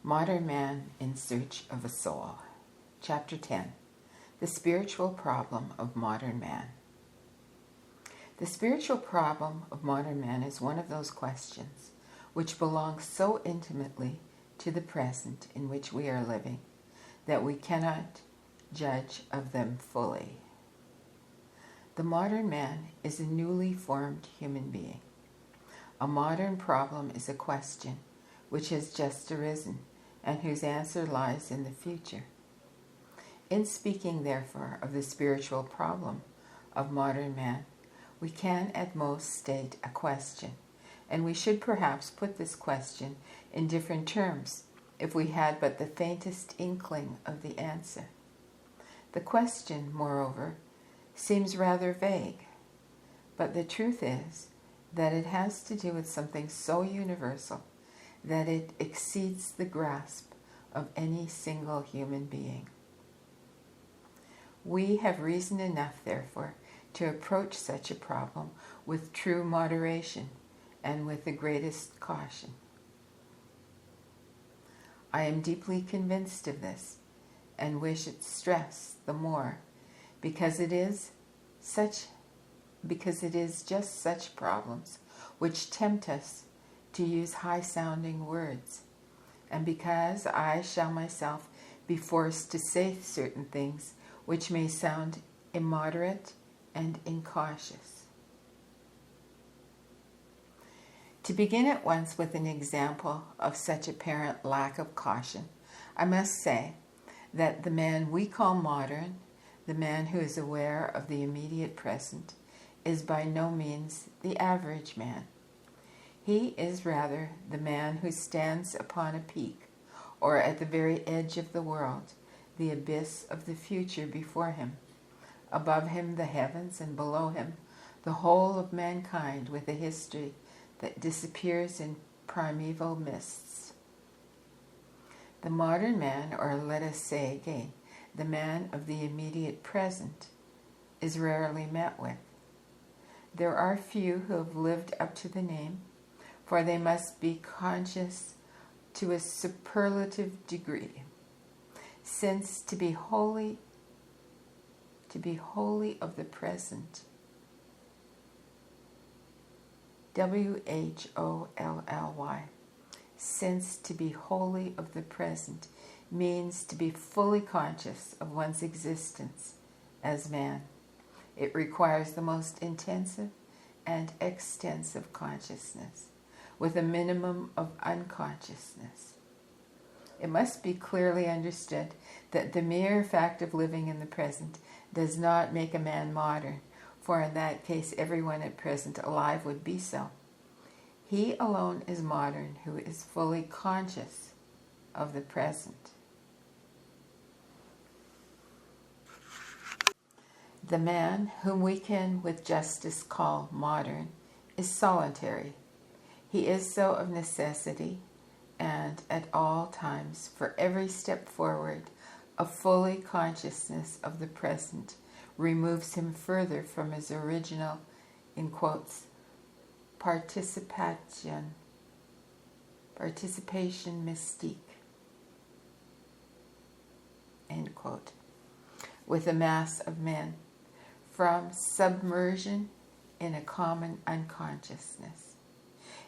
Modern Man in Search of a Soul. Chapter 10. The Spiritual Problem of Modern Man. The spiritual problem of modern man is one of those questions which belong so intimately to the present in which we are living that we cannot judge of them fully. The modern man is a newly formed human being. A modern problem is a question which has just arisen and whose answer lies in the future. In speaking, therefore, of the spiritual problem of modern man, we can at most state a question, and we should perhaps put this question in different terms if we had but the faintest inkling of the answer. The question, moreover, seems rather vague, but the truth is that it has to do with something so universal that it exceeds the grasp of any single human being. We have reason enough, therefore, to approach such a problem with true moderation and with the greatest caution. I am deeply convinced of this and wish it stressed the more because it is just such problems which tempt us to use high-sounding words, and because I shall myself be forced to say certain things which may sound immoderate and incautious. To begin at once with an example of such apparent lack of caution, I must say that the man we call modern, the man who is aware of the immediate present, is by no means the average man. He is rather the man who stands upon a peak, or at the very edge of the world, the abyss of the future before him. Above him the heavens, and below him the whole of mankind with a history that disappears in primeval mists. The modern man, or let us say again, the man of the immediate present, is rarely met with. There are few who have lived up to the name, for they must be conscious to a superlative degree, since to be wholly of the present, WHOLLY, since to be wholly of the present means to be fully conscious of one's existence as man. It requires the most intensive and extensive consciousness, with a minimum of unconsciousness. It must be clearly understood that the mere fact of living in the present does not make a man modern, for in that case everyone at present alive would be so. He alone is modern who is fully conscious of the present. The man whom we can with justice call modern is solitary. He is so of necessity, and at all times, for every step forward, a fully consciousness of the present removes him further from his original, in quotes, participation mystique, end quote, with a mass of men, from submersion in a common unconsciousness.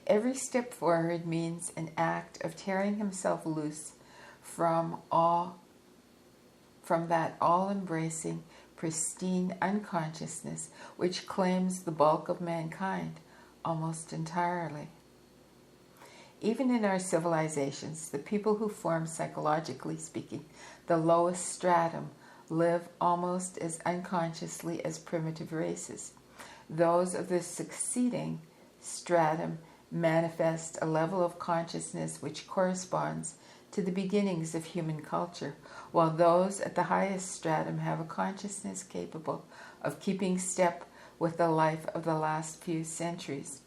Every step forward means an act of tearing himself loose from that all-embracing, pristine unconsciousness which claims the bulk of mankind almost entirely. Even in our civilizations, the people who form, psychologically speaking, the lowest stratum live almost as unconsciously as primitive races. Those of the succeeding stratum manifest a level of consciousness which corresponds to the beginnings of human culture, while those at the highest stratum have a consciousness capable of keeping step with the life of the last few centuries.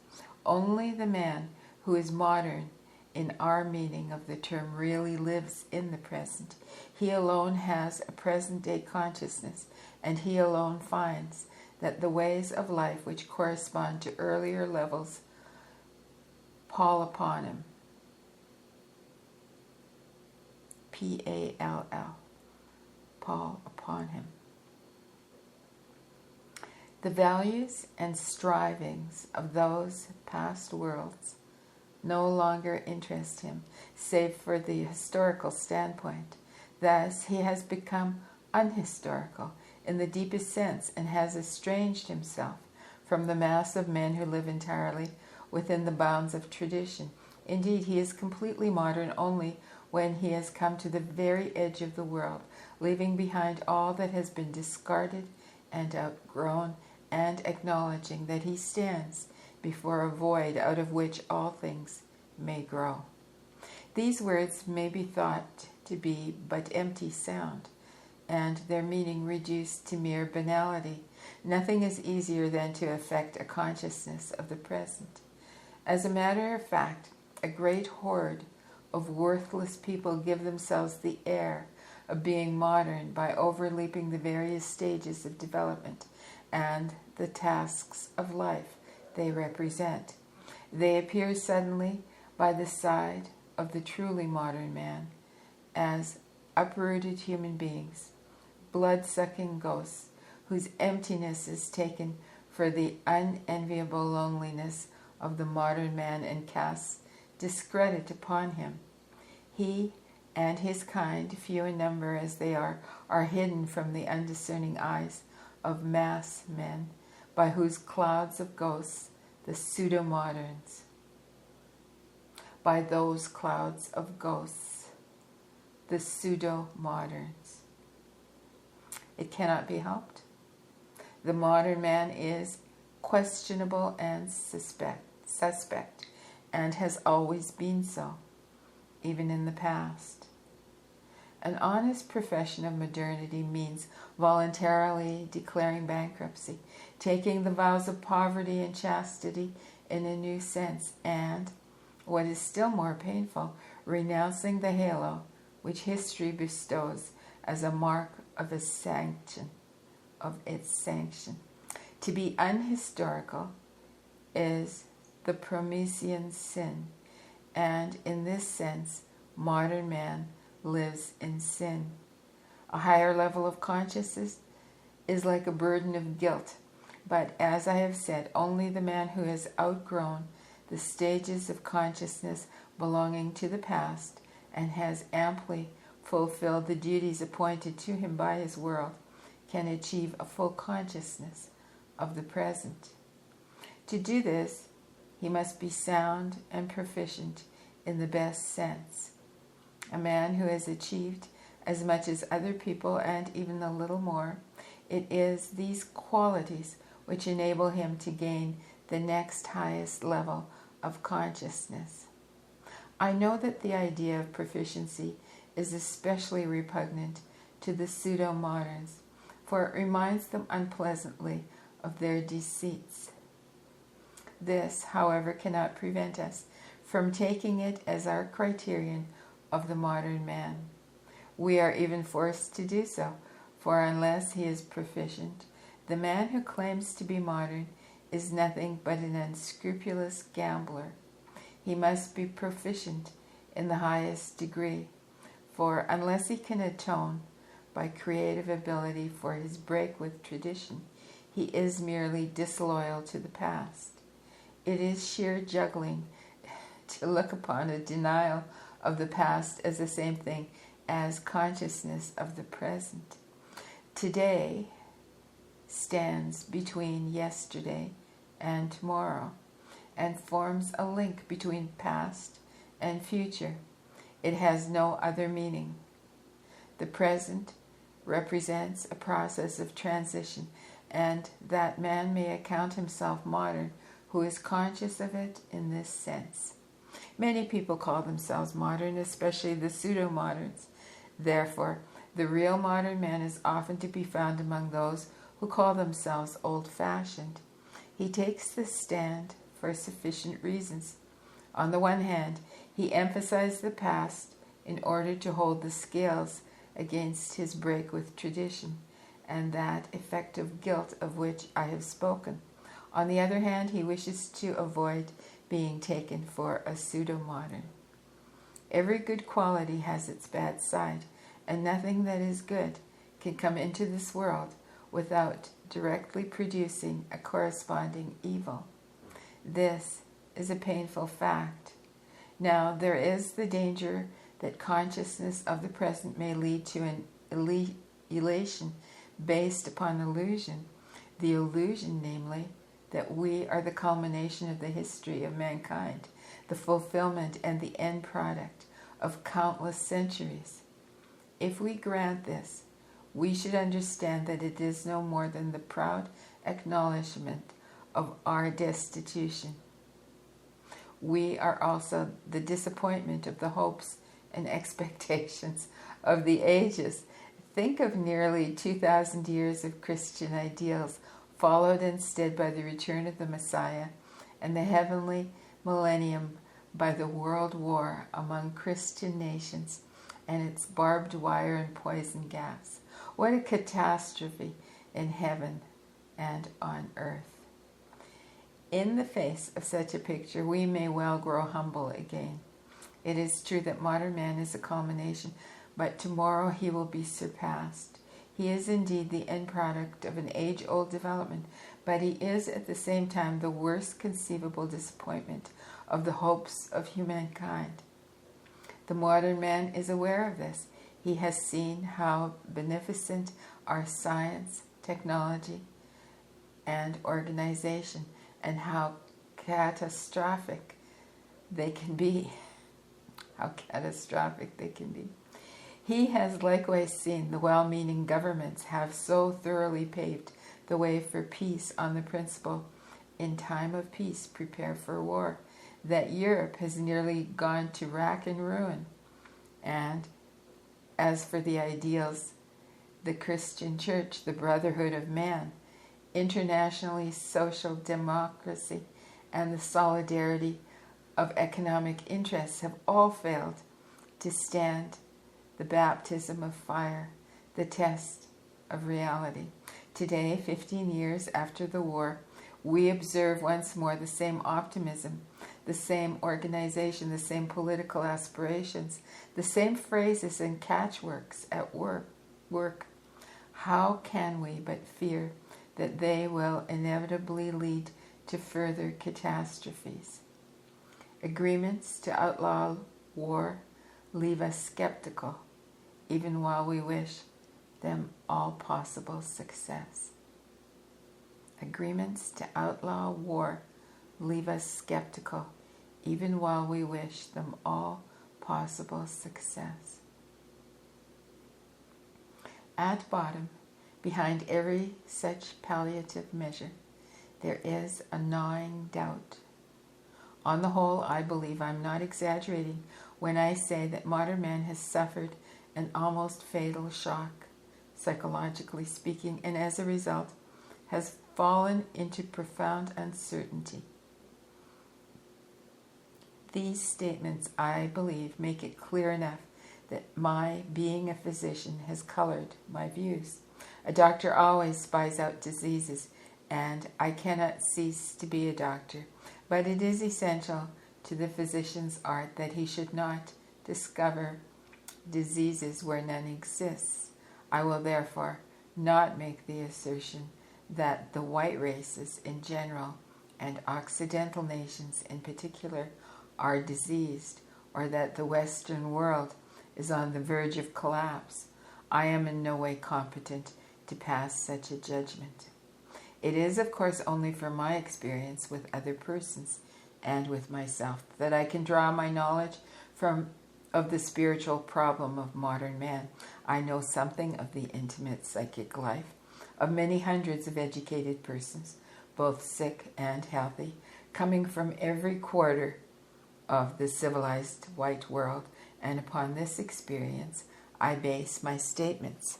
Only the man who is modern in our meaning of the term really lives in the present. He alone has a present-day consciousness, and he alone finds that the ways of life which correspond to earlier levels pall upon him. P-A-L-L, pall upon him. The values and strivings of those past worlds no longer interest him, save for the historical standpoint. Thus, he has become unhistorical in the deepest sense and has estranged himself from the mass of men who live entirely within the bounds of tradition. Indeed, he is completely modern only when he has come to the very edge of the world, leaving behind all that has been discarded and outgrown, and acknowledging that he stands before a void out of which all things may grow. These words may be thought to be but empty sound, and their meaning reduced to mere banality. Nothing is easier than to affect a consciousness of the present. As a matter of fact, a great horde of worthless people give themselves the air of being modern by overleaping the various stages of development and the tasks of life they represent. They appear suddenly by the side of the truly modern man as uprooted human beings, blood-sucking ghosts whose emptiness is taken for the unenviable loneliness of the modern man and casts discredit upon him. He and his kind, few in number as they are hidden from the undiscerning eyes of mass men, by whose clouds of ghosts the pseudo-moderns, by those clouds of ghosts, the pseudo-moderns. It cannot be helped. The modern man is questionable and suspect, and has always been so, even in the past. An honest profession of modernity means voluntarily declaring bankruptcy, taking the vows of poverty and chastity in a new sense, and, what is still more painful, renouncing the halo which history bestows as a mark of its sanction. To be unhistorical is the Promethean sin, and in this sense, modern man lives in sin. A higher level of consciousness is like a burden of guilt, but as I have said, only the man who has outgrown the stages of consciousness belonging to the past and has amply fulfilled the duties appointed to him by his world can achieve a full consciousness of the present. To do this, he must be sound and proficient in the best sense. A man who has achieved as much as other people and even a little more, it is these qualities which enable him to gain the next highest level of consciousness. I know that the idea of proficiency is especially repugnant to the pseudo-moderns, for it reminds them unpleasantly of their deceits. This, however, cannot prevent us from taking it as our criterion of the modern man. We are even forced to do so, for unless he is proficient, the man who claims to be modern is nothing but an unscrupulous gambler. He must be proficient in the highest degree, for unless he can atone by creative ability for his break with tradition, he is merely disloyal to the past. It is sheer juggling to look upon a denial of the past as the same thing as consciousness of the present. Today stands between yesterday and tomorrow and forms a link between past and future. It has no other meaning. The present represents a process of transition, and that man may account himself modern who is conscious of it in this sense. Many people call themselves modern, especially the pseudo-moderns. Therefore, the real modern man is often to be found among those who call themselves old-fashioned. He takes this stand for sufficient reasons. On the one hand, he emphasizes the past in order to hold the scales against his break with tradition, and that effective guilt of which I have spoken. On the other hand, he wishes to avoid being taken for a pseudo-modern. Every good quality has its bad side, and nothing that is good can come into this world without directly producing a corresponding evil. This is a painful fact. Now, there is the danger that consciousness of the present may lead to an elation based upon illusion. The illusion, namely, that we are the culmination of the history of mankind, the fulfillment and the end product of countless centuries. If we grant this, we should understand that it is no more than the proud acknowledgement of our destitution. We are also the disappointment of the hopes and expectations of the ages. Think of nearly 2,000 years of Christian ideals, followed instead by the return of the Messiah and the heavenly millennium by the world war among Christian nations and its barbed wire and poison gas. What a catastrophe in heaven and on earth. In the face of such a picture, we may well grow humble again. It is true that modern man is a culmination, but tomorrow he will be surpassed. He is indeed the end product of an age-old development, but he is at the same time the worst conceivable disappointment of the hopes of humankind. The modern man is aware of this. He has seen how beneficent are science, technology, and organization, and how catastrophic they can be. He has likewise seen the well-meaning governments have so thoroughly paved the way for peace on the principle, in time of peace, prepare for war, that Europe has nearly gone to rack and ruin. And as for the ideals, the Christian church, the brotherhood of man, internationally social democracy, and the solidarity of economic interests have all failed to stand the baptism of fire, the test of reality. Today, 15 years after the war, we observe once more the same optimism, the same organization, the same political aspirations, the same phrases and catchwords at work. How can we but fear that they will inevitably lead to further catastrophes? Agreements to outlaw war leave us skeptical, even while we wish them all possible success. Agreements to outlaw war leave us skeptical, even while we wish them all possible success. At bottom, behind every such palliative measure, there is a gnawing doubt. On the whole, I believe I'm not exaggerating when I say that modern man has suffered an almost fatal shock, psychologically speaking, and as a result has fallen into profound uncertainty. These statements, I believe, make it clear enough that my being a physician has colored my views. A doctor always spies out diseases, and I cannot cease to be a doctor, but it is essential to the physician's art that he should not discover diseases where none exists. I will therefore not make the assertion that the white races in general and Occidental nations in particular are diseased, or that the Western world is on the verge of collapse. I am in no way competent to pass such a judgment. It is, of course, only from my experience with other persons and with myself that I can draw my knowledge of the spiritual problem of modern man. I know something of the intimate psychic life of many hundreds of educated persons, both sick and healthy, coming from every quarter of the civilized white world, and upon this experience I base my statements.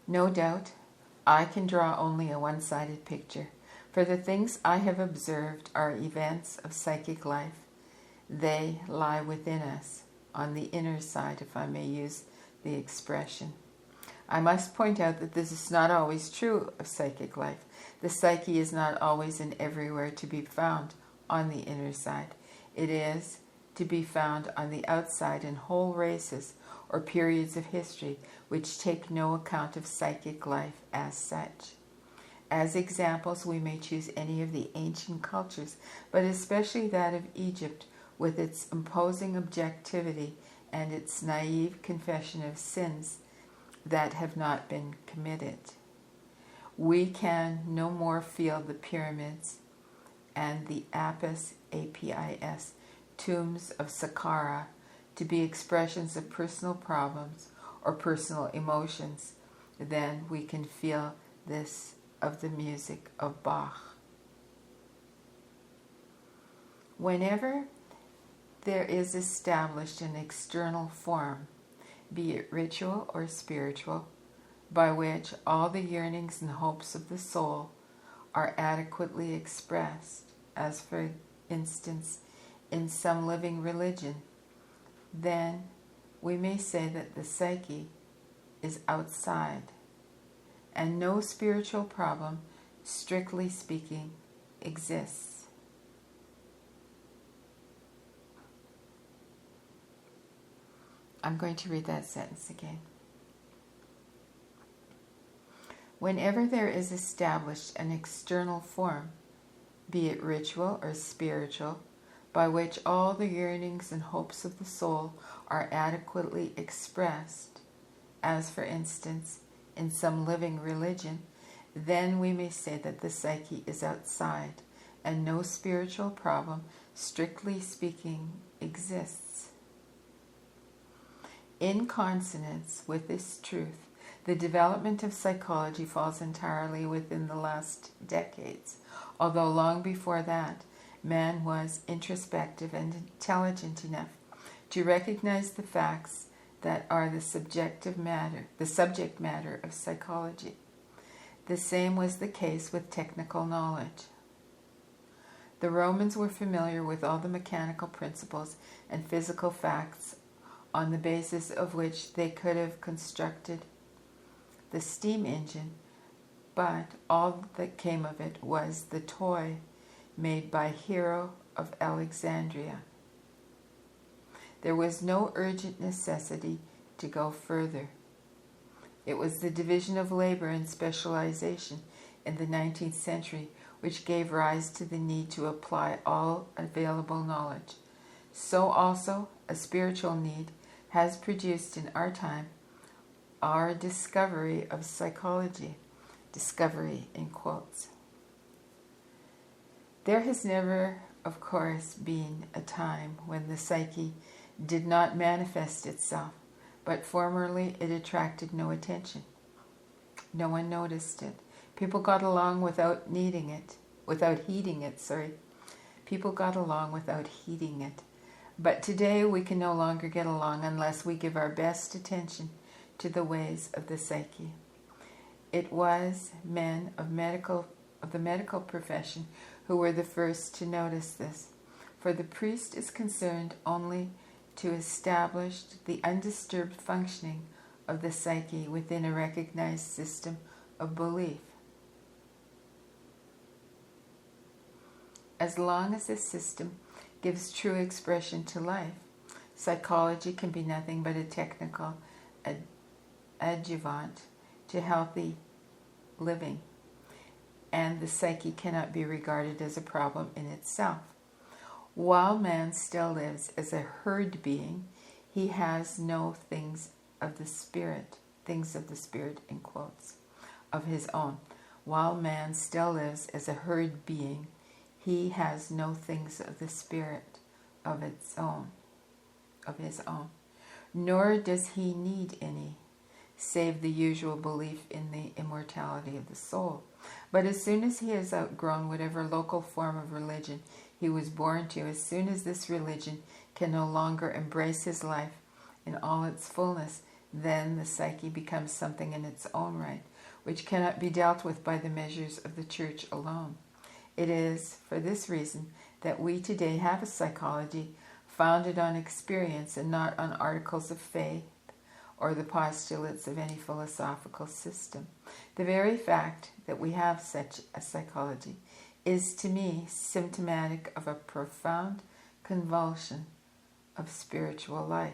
No doubt, I can draw only a one-sided picture, for the things I have observed are events of psychic life. They lie within us, on the inner side, if I may use the expression. I must point out that this is not always true of psychic life. The psyche is not always and everywhere to be found on the inner side. It is to be found on the outside in whole races or periods of history which take no account of psychic life as such. As examples, we may choose any of the ancient cultures, but especially that of Egypt, with its imposing objectivity and its naive confession of sins that have not been committed. We can no more feel the pyramids and the Apis, A-P-I-S, tombs of Saqqara to be expressions of personal problems or personal emotions than we can feel this of the music of Bach. Whenever there is established an external form, be it ritual or spiritual, by which all the yearnings and hopes of the soul are adequately expressed, as for instance in some living religion, then we may say that the psyche is outside, and no spiritual problem, strictly speaking, exists. I'm going to read that sentence again. Whenever there is established an external form, be it ritual or spiritual, by which all the yearnings and hopes of the soul are adequately expressed, as for instance in some living religion, then we may say that the psyche is outside, and no spiritual problem, strictly speaking, exists. In consonance with this truth, the development of psychology falls entirely within the last decades, although long before that, man was introspective and intelligent enough to recognize the facts that are the subject matter of psychology. The same was the case with technical knowledge. The Romans were familiar with all the mechanical principles and physical facts on the basis of which they could have constructed the steam engine, but all that came of it was the toy made by Hero of Alexandria. There was no urgent necessity to go further. It was the division of labor and specialization in the 19th century which gave rise to the need to apply all available knowledge. So also a spiritual need has produced in our time our discovery of psychology. Discovery in quotes. There has never, of course, been a time when the psyche did not manifest itself, but formerly it attracted no attention. No one noticed it. People got along without heeding it. People got along without heeding it. But today we can no longer get along unless we give our best attention to the ways of the psyche. It was men of the medical profession who were the first to notice this, for the priest is concerned only to establish the undisturbed functioning of the psyche within a recognized system of belief. As long as this system gives true expression to life, psychology can be nothing but a technical adjuvant to healthy living, and the psyche cannot be regarded as a problem in itself. While man still lives as a herd being, he has no things of the spirit in quotes, of his own. While man still lives as a herd being, he has no things of the spirit of his own, nor does he need any, save the usual belief in the immortality of the soul. But as soon as he has outgrown whatever local form of religion he was born to, as soon as this religion can no longer embrace his life in all its fullness, then the psyche becomes something in its own right, which cannot be dealt with by the measures of the church alone. It is for this reason that we today have a psychology founded on experience and not on articles of faith or the postulates of any philosophical system. The very fact that we have such a psychology is to me symptomatic of a profound convulsion of spiritual life.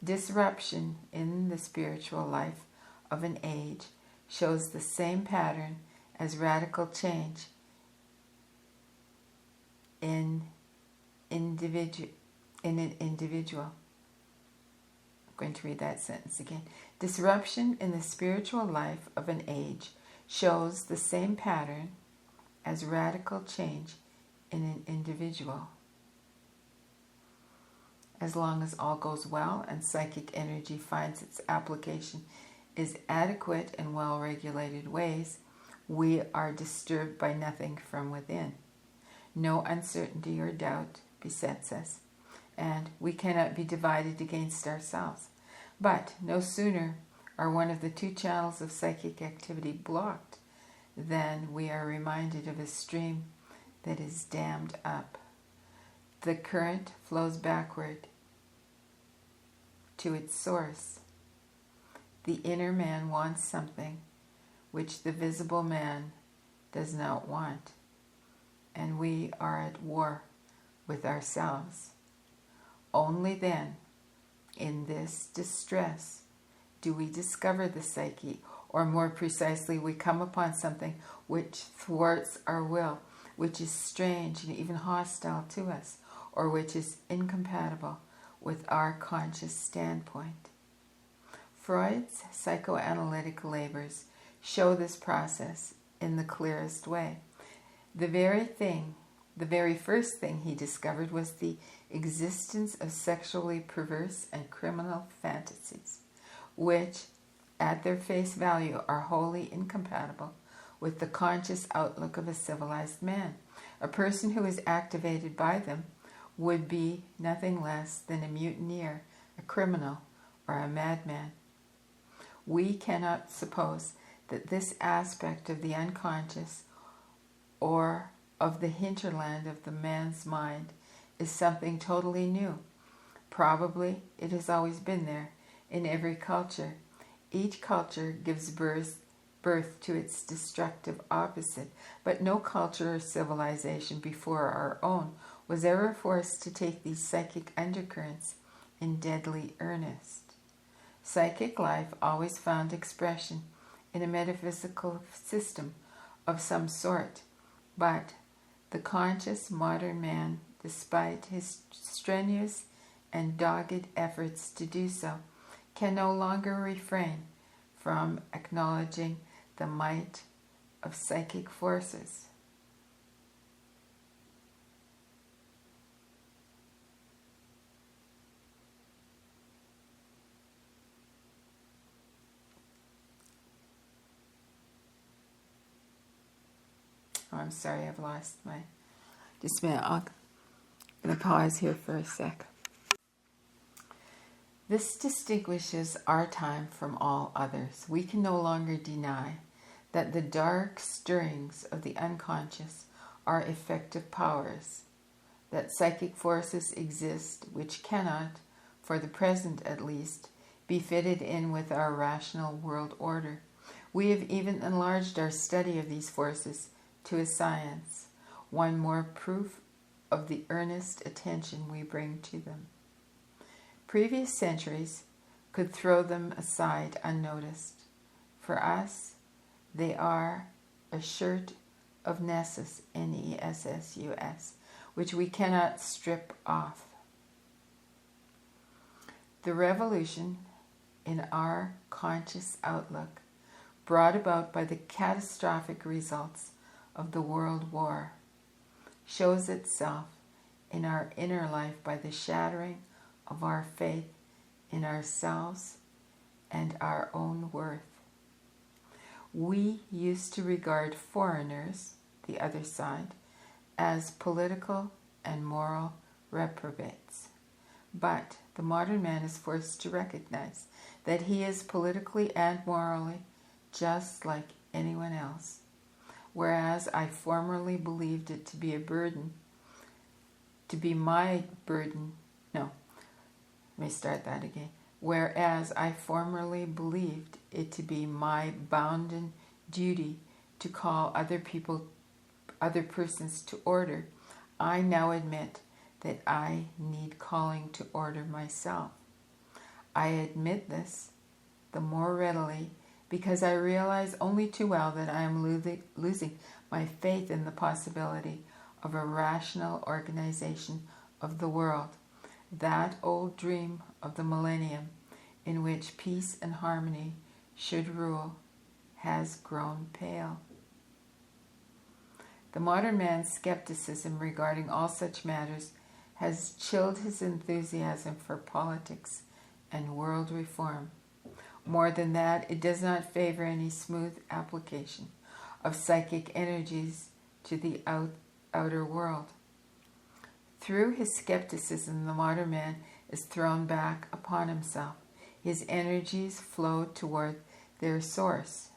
Disruption in the spiritual life of an age shows the same pattern as radical change in an individual. I'm going to read that sentence again. Disruption in the spiritual life of an age shows the same pattern as radical change in an individual. As long as all goes well and psychic energy finds its application in adequate and well-regulated ways, we are disturbed by nothing from within. No uncertainty or doubt besets us, and we cannot be divided against ourselves. But no sooner are one of the two channels of psychic activity blocked than we are reminded of a stream that is dammed up. The current flows backward to its source. The inner man wants something which the visible man does not want, and we are at war with ourselves. Only then, in this distress, do we discover the psyche, or more precisely, we come upon something which thwarts our will, which is strange and even hostile to us, or which is incompatible with our conscious standpoint. Freud's psychoanalytic labors show this process in the clearest way. The very first thing he discovered was the existence of sexually perverse and criminal fantasies, which, at their face value, are wholly incompatible with the conscious outlook of a civilized man. A person who is activated by them would be nothing less than a mutineer, a criminal, or a madman. We cannot suppose that this aspect of the unconscious or of the hinterland of the man's mind is something totally new. Probably it has always been there in every culture. Each culture gives birth to its destructive opposite, but no culture or civilization before our own was ever forced to take these psychic undercurrents in deadly earnest. Psychic life always found expression in a metaphysical system of some sort, but the conscious modern man, despite his strenuous and dogged efforts to do so, can no longer refrain from acknowledging the might of psychic forces. Oh, I'm sorry, I've lost my... Just a minute, I'm going to pause here for a sec. This distinguishes our time from all others. We can no longer deny that the dark stirrings of the unconscious are effective powers, that psychic forces exist which cannot, for the present at least, be fitted in with our rational world order. We have even enlarged our study of these forces to a science, one more proof of the earnest attention we bring to them. Previous centuries could throw them aside unnoticed. For us, they are a shirt of Nessus, Nessus, which we cannot strip off. The revolution in our conscious outlook, brought about by the catastrophic results of the World War, shows itself in our inner life by the shattering of our faith in ourselves and our own worth. We used to regard foreigners, the other side, as political and moral reprobates. But the modern man is forced to recognize that he is politically and morally just like anyone else. Whereas I formerly believed it to be a burden, to be my burden, no, let me start that again. Whereas I formerly believed it to be my bounden duty to call other persons to order, I now admit that I need calling to order myself. I admit this the more readily because I realize only too well that I am losing my faith in the possibility of a rational organization of the world. That old dream of the millennium in which peace and harmony should rule has grown pale. The modern man's skepticism regarding all such matters has chilled his enthusiasm for politics and world reform. More than that, it does not favor any smooth application of psychic energies to the outer world. Through his skepticism, the modern man is thrown back upon himself. His energies flow toward their source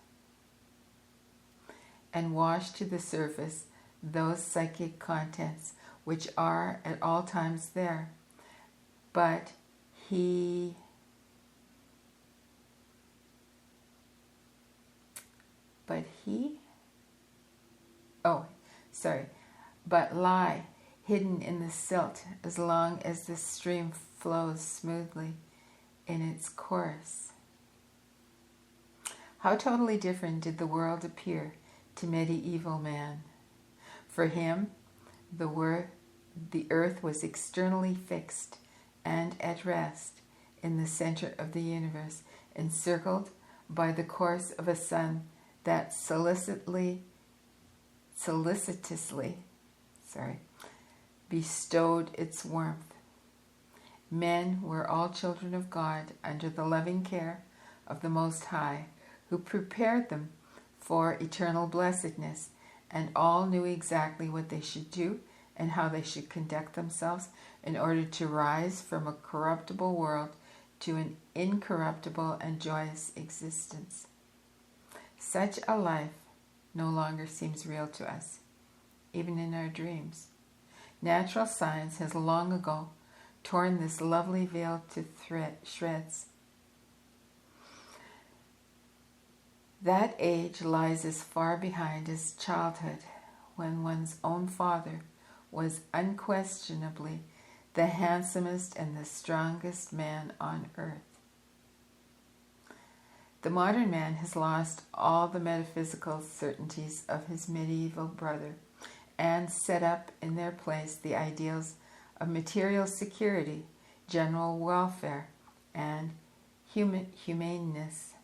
and wash to the surface those psychic contents which are at all times there. But lie hidden in the silt as long as the stream flows smoothly in its course. How totally different did the world appear to medieval man. For him, the earth was externally fixed and at rest in the center of the universe, encircled by the course of a sun that solicitously bestowed its warmth. Men were all children of God under the loving care of the Most High, who prepared them for eternal blessedness, and all knew exactly what they should do and how they should conduct themselves in order to rise from a corruptible world to an incorruptible and joyous existence. Such a life no longer seems real to us, even in our dreams. Natural science has long ago torn this lovely veil to shreds. That age lies as far behind as childhood, when one's own father was unquestionably the handsomest and the strongest man on earth. The modern man has lost all the metaphysical certainties of his medieval brother and set up in their place the ideals of material security, general welfare, and humaneness.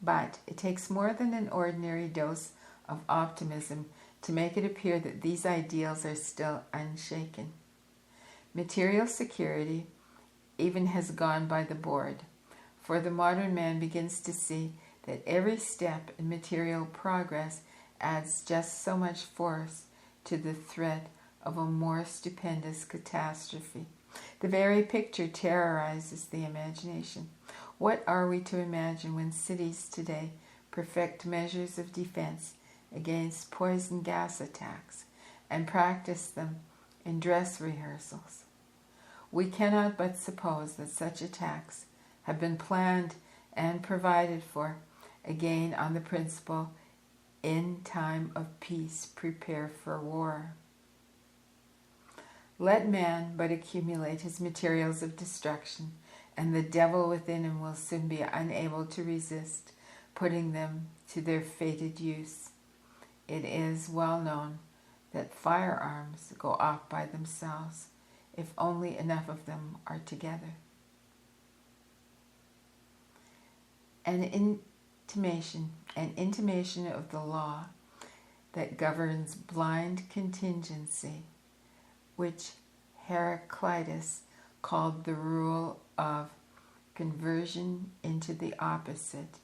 But it takes more than an ordinary dose of optimism to make it appear that these ideals are still unshaken. Material security even has gone by the board, for the modern man begins to see that every step in material progress adds just so much force to the threat of a more stupendous catastrophe. The very picture terrorizes the imagination. What are we to imagine when cities today perfect measures of defense against poison gas attacks and practice them in dress rehearsals? We cannot but suppose that such attacks have been planned and provided for, again on the principle, in time of peace, prepare for war. Let man but accumulate his materials of destruction, and the devil within him will soon be unable to resist putting them to their fated use. It is well known that firearms go off by themselves if only enough of them are together. An intimation of the law that governs blind contingency, which Heraclitus called the rule of conversion into the opposite,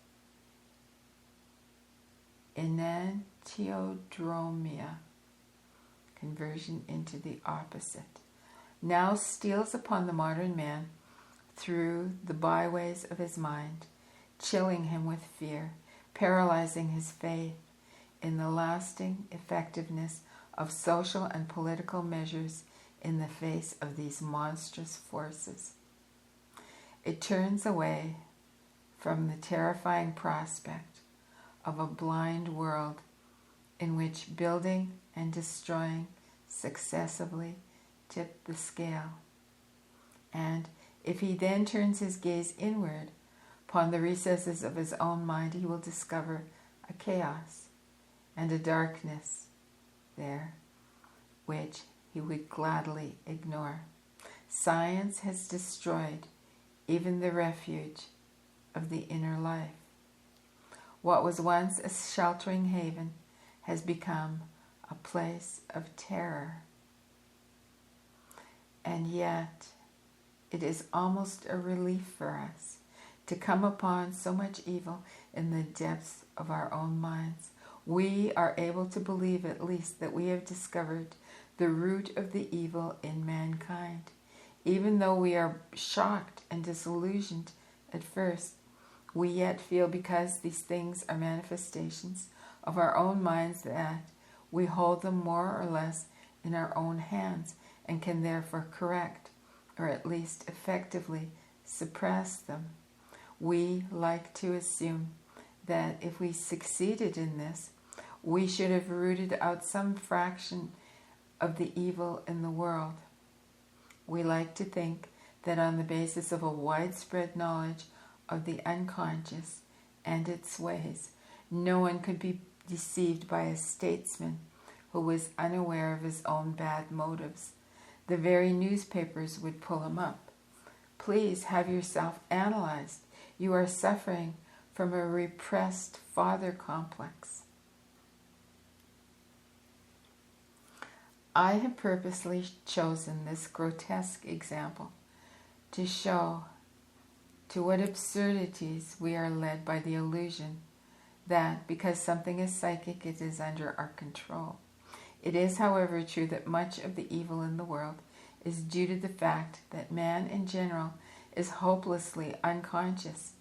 enantiodromia, conversion into the opposite, now steals upon the modern man through the byways of his mind, chilling him with fear, paralyzing his faith in the lasting effectiveness of social and political measures in the face of these monstrous forces. It turns away from the terrifying prospect of a blind world in which building and destroying successively tip the scale. And if he then turns his gaze inward upon the recesses of his own mind, he will discover a chaos and a darkness there which he would gladly ignore. Science has destroyed even the refuge of the inner life. What was once a sheltering haven has become a place of terror. And yet, it is almost a relief for us to come upon so much evil in the depths of our own minds. We are able to believe at least that we have discovered the root of the evil in mankind. Even though we are shocked and disillusioned at first, we yet feel, because these things are manifestations of our own minds, that we hold them more or less in our own hands and can therefore correct, or at least effectively suppress them. We like to assume that if we succeeded in this, we should have rooted out some fraction of the evil in the world. We like to think that on the basis of a widespread knowledge of the unconscious and its ways, no one could be deceived by a statesman who was unaware of his own bad motives. The very newspapers would pull him up. Please have yourself analyzed. You are suffering from a repressed father complex. I have purposely chosen this grotesque example to show to what absurdities we are led by the illusion that because something is psychic, it is under our control. It is, however, true that much of the evil in the world is due to the fact that man in general is hopelessly unconscious,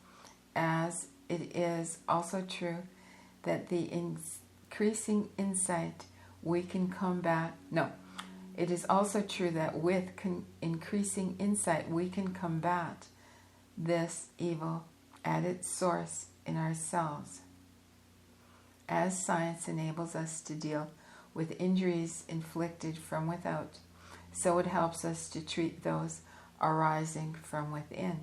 as it is also true that the increasing insight we can combat. No, it is also true that with increasing insight we can combat this evil at its source in ourselves. As science enables us to deal with injuries inflicted from without, so it helps us to treat those arising from within.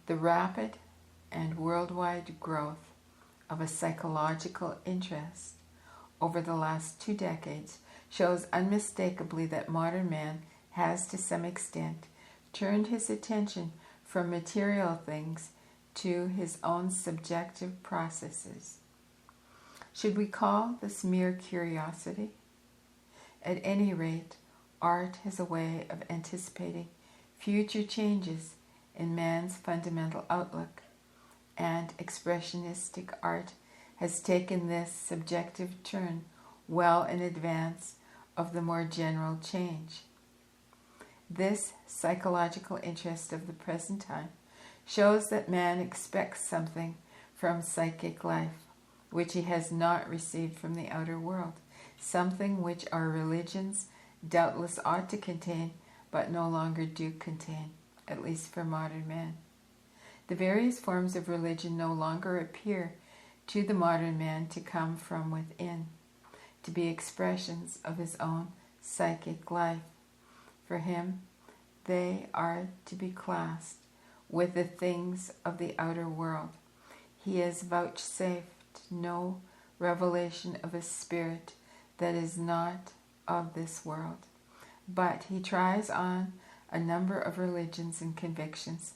The rapid and worldwide growth of a psychological interest over the last 2 decades shows unmistakably that modern man has, to some extent, turned his attention from material things to his own subjective processes. Should we call this mere curiosity? At any rate, art has a way of anticipating future changes in man's fundamental outlook, and expressionistic art has taken this subjective turn well in advance of the more general change. This psychological interest of the present time shows that man expects something from psychic life which he has not received from the outer world, something which our religions doubtless ought to contain but no longer do contain, at least for modern man. The various forms of religion no longer appear to the modern man to come from within, to be expressions of his own psychic life. For him, they are to be classed with the things of the outer world. He has vouchsafed no revelation of a spirit that is not of this world, but he tries on a number of religions and convictions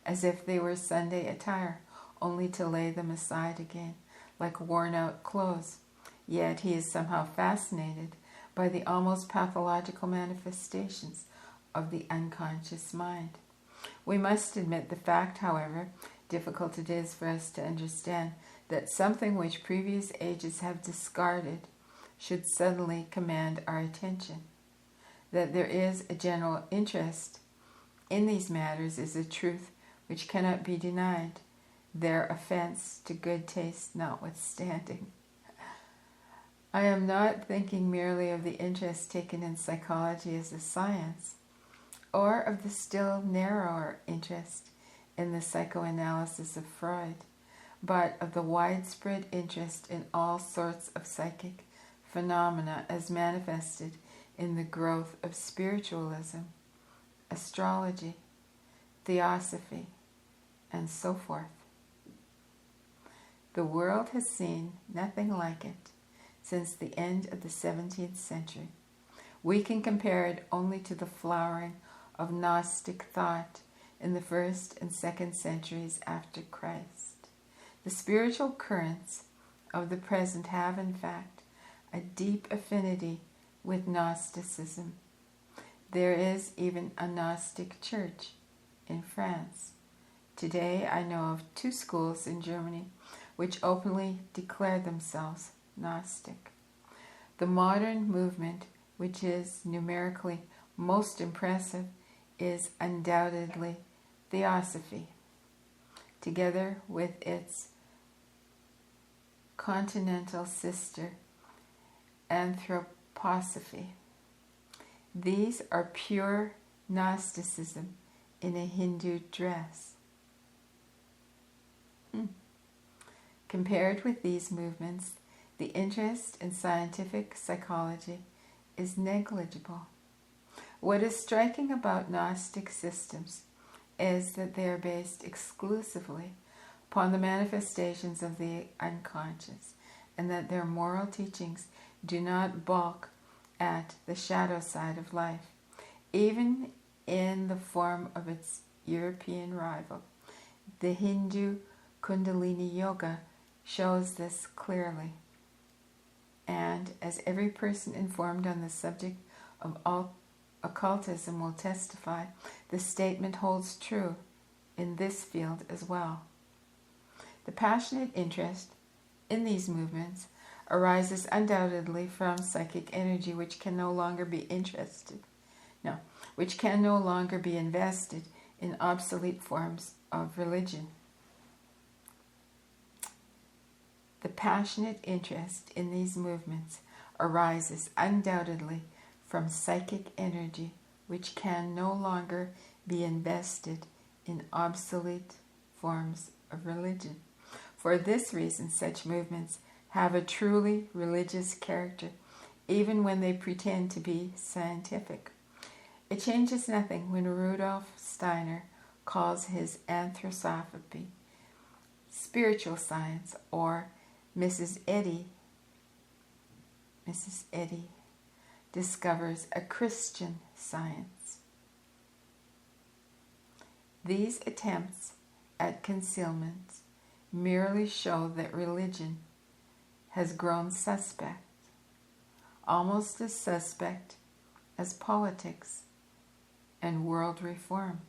as if they were Sunday attire, only to lay them aside again like worn-out clothes. Yet he is somehow fascinated by the almost pathological manifestations of the unconscious mind. We must admit the fact, however difficult it is for us to understand, that something which previous ages have discarded should suddenly command our attention. That there is a general interest in these matters is a truth which cannot be denied, their offense to good taste notwithstanding. I am not thinking merely of the interest taken in psychology as a science, or of the still narrower interest in the psychoanalysis of Freud, but of the widespread interest in all sorts of psychic phenomena as manifested in the growth of spiritualism, astrology, theosophy, and so forth. The world has seen nothing like it since the end of the 17th century. We can compare it only to the flowering of Gnostic thought in the 1st and 2nd centuries after Christ. The spiritual currents of the present have, in fact, a deep affinity with Gnosticism. There is even a Gnostic church in France. Today I know of 2 schools in Germany which openly declare themselves Gnostic. The modern movement, which is numerically most impressive, is undoubtedly theosophy, together with its continental sister, anthroposophy. These are pure Gnosticism in a Hindu dress. Compared with these movements, the interest in scientific psychology is negligible. What is striking about Gnostic systems is that they are based exclusively upon the manifestations of the unconscious, and that their moral teachings do not balk at the shadow side of life, even in the form of its European rival. The Hindu Kundalini Yoga shows this clearly. And as every person informed on the subject of occultism will testify, the statement holds true in this field as well. The passionate interest in these movements arises undoubtedly from psychic energy which can no longer be invested in obsolete forms of religion. The passionate interest in these movements arises undoubtedly from psychic energy which can no longer be invested in obsolete forms of religion. For this reason, such movements have a truly religious character, even when they pretend to be scientific. It changes nothing when Rudolf Steiner calls his anthroposophy spiritual science, or Mrs. Eddy discovers a Christian science. These attempts at concealment merely show that religion has grown suspect, almost as suspect as politics and world reform.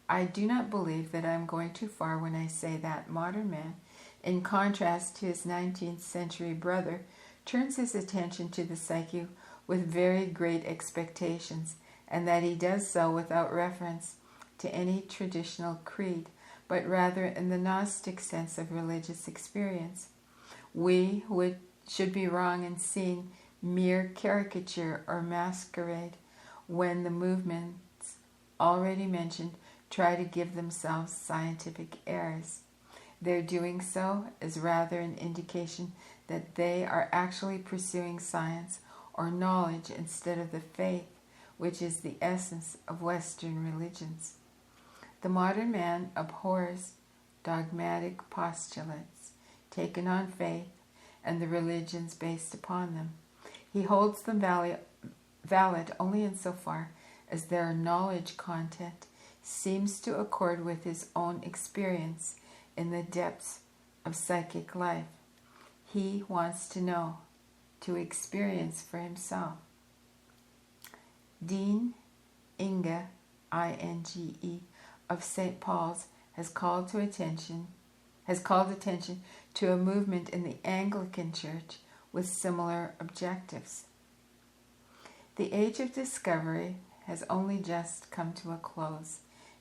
I do not believe that I am going too far when I say that modern man, in contrast to his 19th century brother, turns his attention to the psyche with very great expectations, and that he does so without reference to any traditional creed, but rather in the Gnostic sense of religious experience. We should be wrong in seeing mere caricature or masquerade when the movements already mentioned try to give themselves scientific airs. Their doing so is rather an indication that they are actually pursuing science or knowledge instead of the faith, which is the essence of Western religions. The modern man abhors dogmatic postulates taken on faith and the religions based upon them. He holds them valid only insofar as their knowledge content seems to accord with his own experience in the depths of psychic life. He wants to know, to experience for himself. Dean Inge, I-N-G-E, of St. Paul's has called attention to a movement in the Anglican Church with similar objectives. The age of discovery has only just come to a close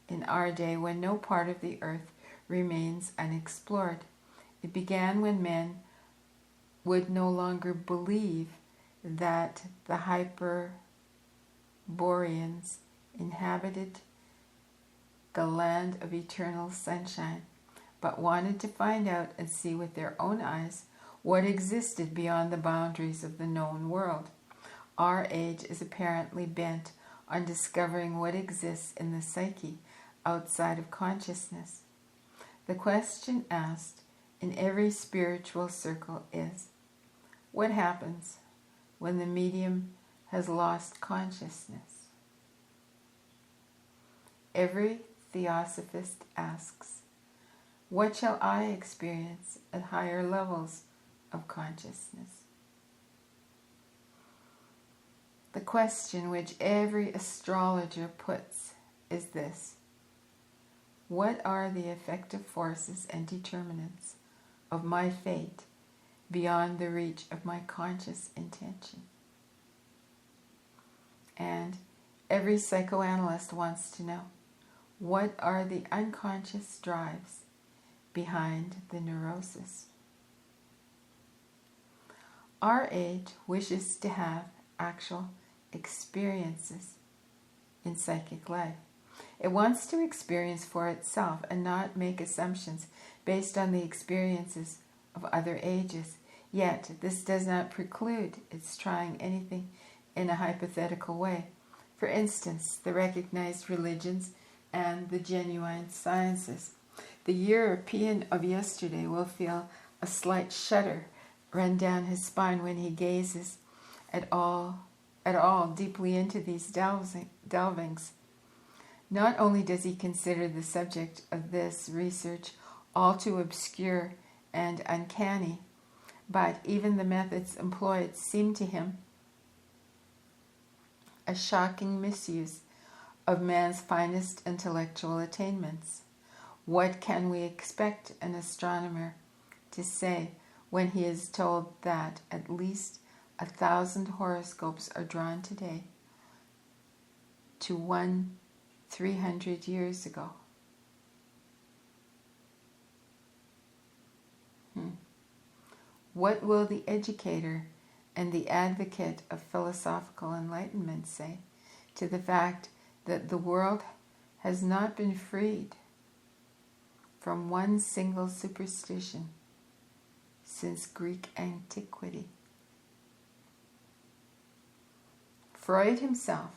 in our day, when no part of the earth remains unexplored. It began when men would no longer believe that the Hyperboreans inhabited the land of eternal sunshine, but wanted to find out and see with their own eyes what existed beyond the boundaries of the known world. Our age is apparently bent on discovering what exists in the psyche outside of consciousness. The question asked in every spiritual circle is, what happens when the medium has lost consciousness? Every theosophist asks, what shall I experience at higher levels of consciousness? The question which every astrologer puts is this: what are the effective forces and determinants of my fate beyond the reach of my conscious intention? And every psychoanalyst wants to know, what are the unconscious drives behind the neurosis? Our age wishes to have actual experiences in psychic life. It wants to experience for itself and not make assumptions based on the experiences of other ages. Yet, this does not preclude its trying anything in a hypothetical way. For instance, the recognized religions and the genuine sciences. The European of yesterday will feel a slight shudder run down his spine when he gazes at all deeply into these delvings. Not only does he consider the subject of this research all too obscure and uncanny, but even the methods employed seem to him a shocking misuse of man's finest intellectual attainments. What can we expect an astronomer to say when he is told that at least 1,000 horoscopes are drawn today to one 300 years ago? What will the educator and the advocate of philosophical enlightenment say to the fact that the world has not been freed from one single superstition since Greek antiquity? Freud himself,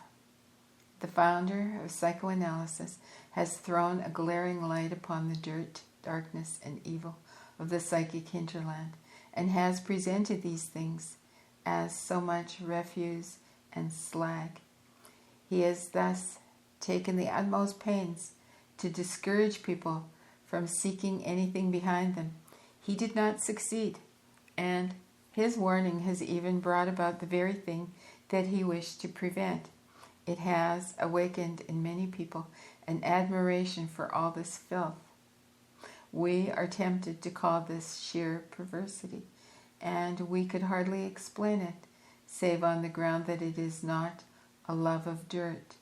the founder of psychoanalysis, has thrown a glaring light upon the dirt, darkness, and evil of the psychic hinterland, and has presented these things as so much refuse and slag. He has thus taken the utmost pains to discourage people from seeking anything behind them. He did not succeed, and his warning has even brought about the very thing that he wished to prevent. It has awakened in many people an admiration for all this filth. We are tempted to call this sheer perversity, and we could hardly explain it, save on the ground that it is not a love of dirt,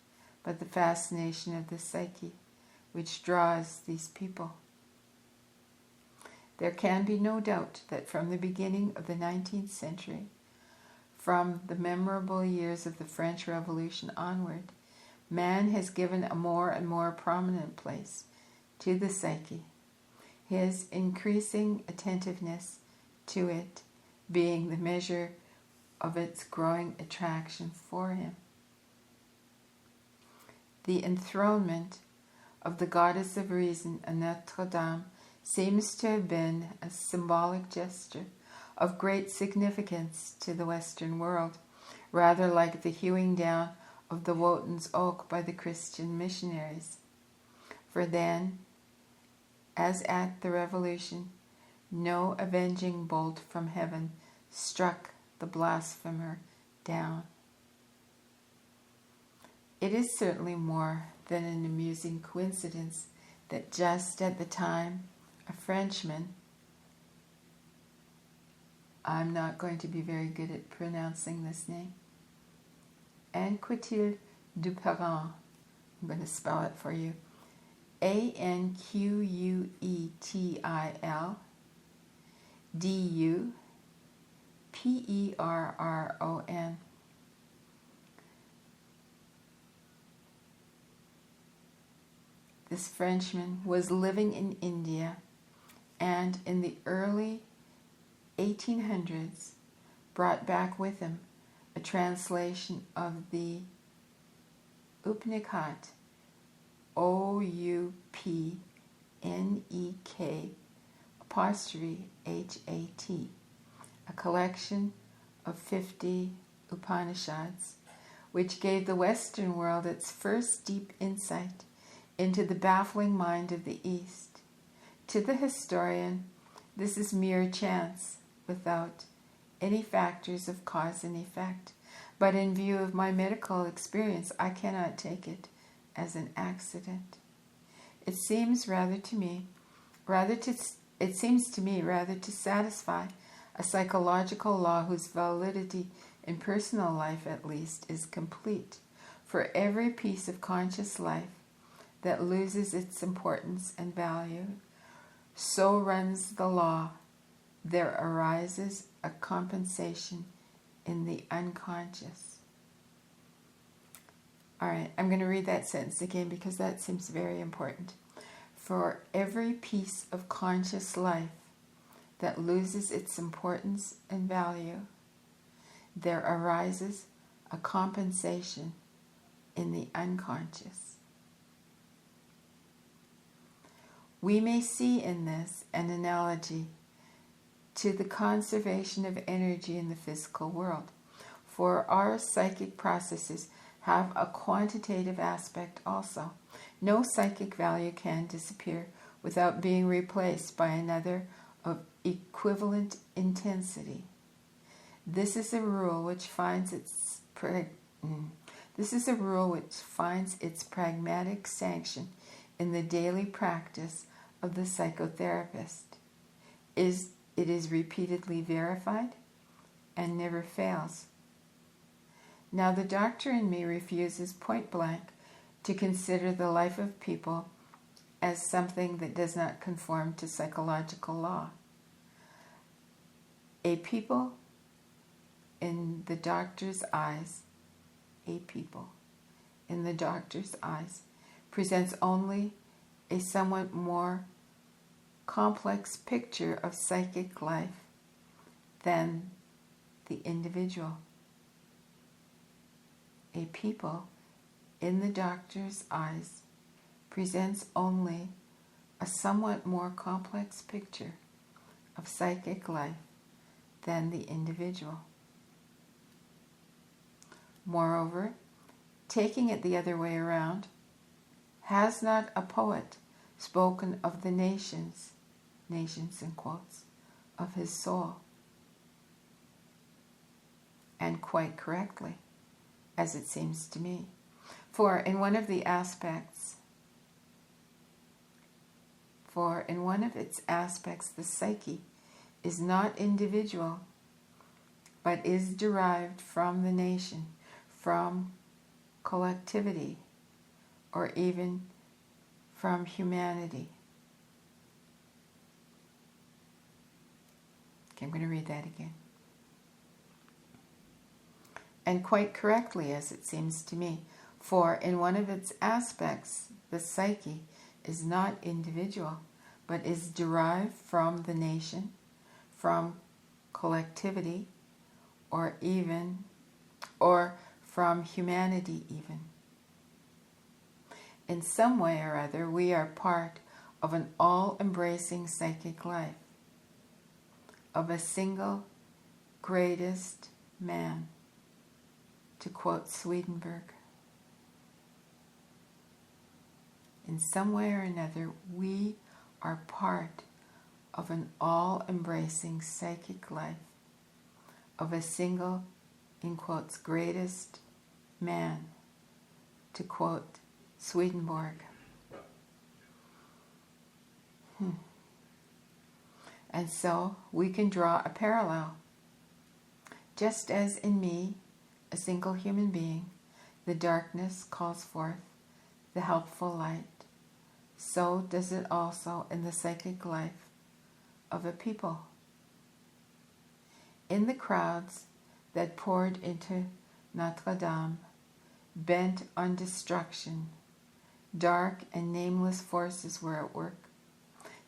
but the fascination of the psyche, which draws these people. There can be no doubt that from the beginning of the 19th century, from the memorable years of the French Revolution onward, man has given a more and more prominent place to the psyche, his increasing attentiveness to it being the measure of its growing attraction for him. The enthronement of the goddess of reason in Notre Dame seems to have been a symbolic gesture of great significance to the Western world, rather like the hewing down of the Wotan's oak by the Christian missionaries. For then, as at the Revolution, no avenging bolt from heaven struck the blasphemer down. It is certainly more than an amusing coincidence that just at the time a Frenchman, I'm not going to be very good at pronouncing this name, Anquetil Duperron, I'm going to spell it for you, Anquetil Duperron. This Frenchman was living in India, and in the early 1800s brought back with him a translation of the Upnikhat, Oupnek', a collection of 50 Upanishads, which gave the Western world its first deep insight into the baffling mind of the East. To the historian, this is mere chance, without any factors of cause and effect. But in view of my medical experience, I cannot take it as an accident. It seems to me rather to satisfy a psychological law whose validity in personal life, at least, is complete. For every piece of conscious life that loses its importance and value, so runs the law, there arises a compensation in the unconscious. All right, I'm going to read that sentence again because that seems very important. For every piece of conscious life that loses its importance and value, there arises a compensation in the unconscious. We may see in this an analogy to the conservation of energy in the physical world, for our psychic processes have a quantitative aspect also. No psychic value can disappear without being replaced by another of equivalent intensity. This is a rule which finds its pragmatic sanction in the daily practice of the psychotherapist. It is repeatedly verified and never fails. Now the doctor in me refuses point blank to consider the life of people as something that does not conform to psychological law. A people in the doctor's eyes presents only a somewhat more complex picture of psychic life than the individual. A people in the doctor's eyes presents only a somewhat more complex picture of psychic life than the individual. Moreover, taking it the other way around, has not a poet spoken of the nations in quotes, of his soul? And quite correctly, as it seems to me. For in one of its aspects, the psyche is not individual, but is derived from the nation, from collectivity, or even from humanity. Okay, I'm going to read that again. And quite correctly, as it seems to me, for in one of its aspects, the psyche is not individual, but is derived from the nation, from collectivity, or from humanity even. In some way or other, we are part of an all-embracing psychic life, of a single greatest man, to quote Swedenborg. In some way or another, we are part of an all-embracing psychic life, of a single, in quotes, greatest man, to quote Swedenborg. And so we can draw a parallel. Just as in me, a single human being, the darkness calls forth the helpful light, so does it also in the psychic life of a people. In the crowds that poured into Notre Dame, bent on destruction, dark and nameless forces were at work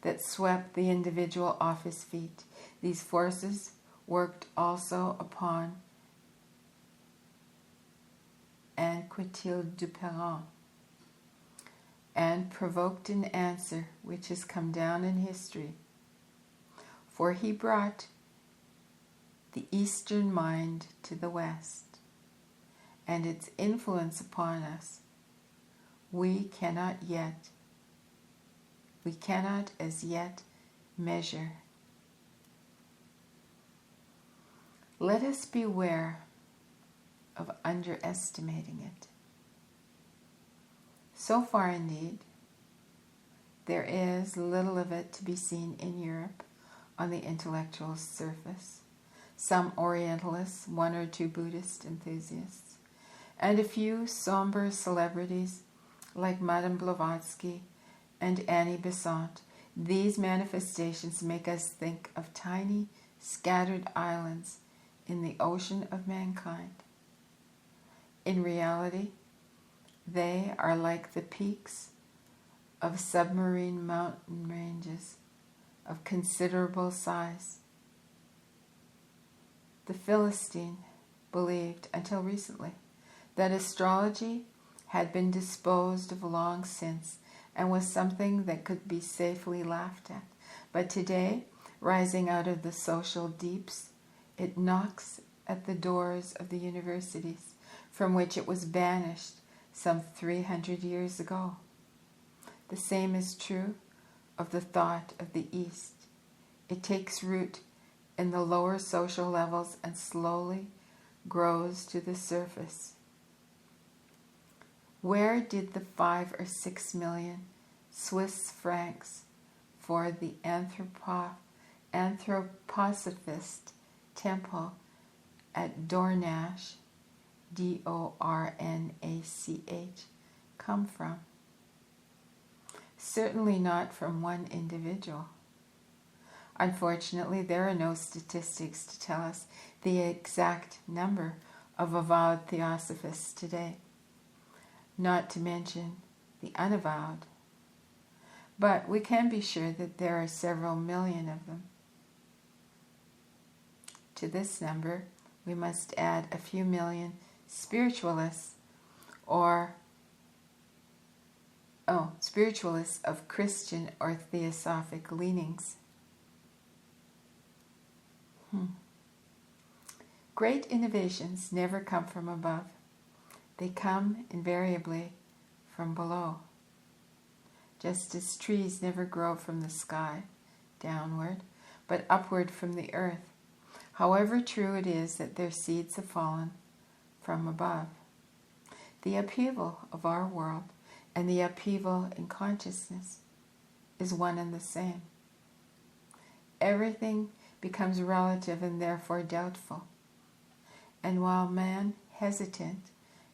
that swept the individual off his feet. These forces worked also upon Anquetil du Perron, and provoked an answer which has come down in history. For he brought the Eastern mind to the West, and its influence upon us we cannot as yet measure. Let us beware of underestimating it. So far, indeed, there is little of it to be seen in Europe on the intellectual surface. Some Orientalists, one or two Buddhist enthusiasts, and a few somber celebrities like Madame Blavatsky and Annie Besant. These manifestations make us think of tiny, scattered islands in the ocean of mankind. In reality, they are like the peaks of submarine mountain ranges of considerable size. The Philistine believed until recently that astrology had been disposed of long since and was something that could be safely laughed at. But today, rising out of the social deeps, it knocks at the doors of the universities, from which it was banished some 300 years ago. The same is true of the thought of the East. It takes root in the lower social levels and slowly grows to the surface. Where did the 5 or 6 million Swiss francs for the anthroposophist temple at Dornach, Dornach, come from? Certainly not from one individual. Unfortunately, there are no statistics to tell us the exact number of avowed theosophists today, not to mention the unavowed. But we can be sure that there are several million of them. To this number, we must add a few million spiritualists of Christian or theosophic leanings. Great innovations never come from above. They come invariably from below. Just as trees never grow from the sky downward, but upward from the earth, however true it is that their seeds have fallen from above. The upheaval of our world and the upheaval in consciousness is one and the same. Everything becomes relative and therefore doubtful. And while man, hesitant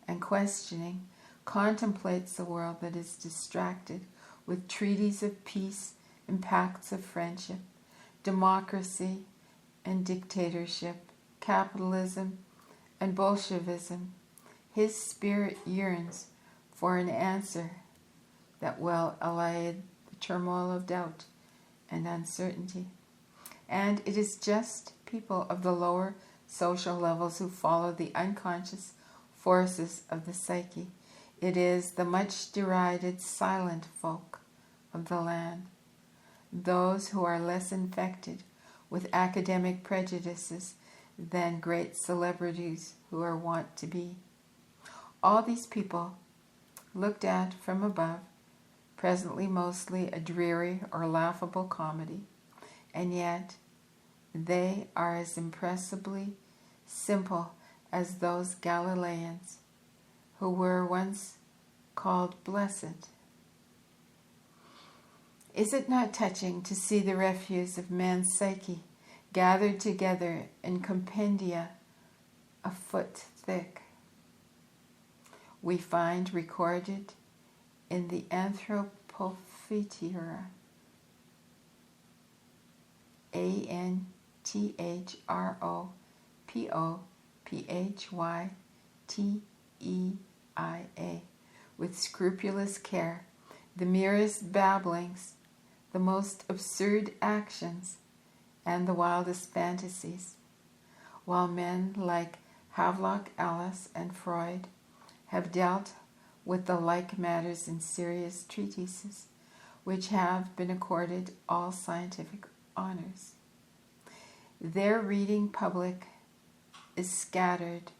and questioning, contemplates the world that is distracted with treaties of peace and pacts of friendship, democracy and dictatorship, capitalism and Bolshevism, his spirit yearns for an answer that will allay the turmoil of doubt and uncertainty. And it is just people of the lower social levels who follow the unconscious forces of the psyche. It is the much derided silent folk of the land, those who are less infected with academic prejudices than great celebrities who are wont to be. All these people, looked at from above, presently mostly a dreary or laughable comedy, and yet they are as impressibly simple as those Galileans who were once called blessed. Is it not touching to see the refuse of man's psyche gathered together in compendia a foot thick? We find recorded in the Anthropophyteria, Anthropophyteia, with scrupulous care, the merest babblings, the most absurd actions, and the wildest fantasies, while men like Havelock Ellis and Freud have dealt with the like matters in serious treatises, which have been accorded all scientific honors. Their reading public is scattered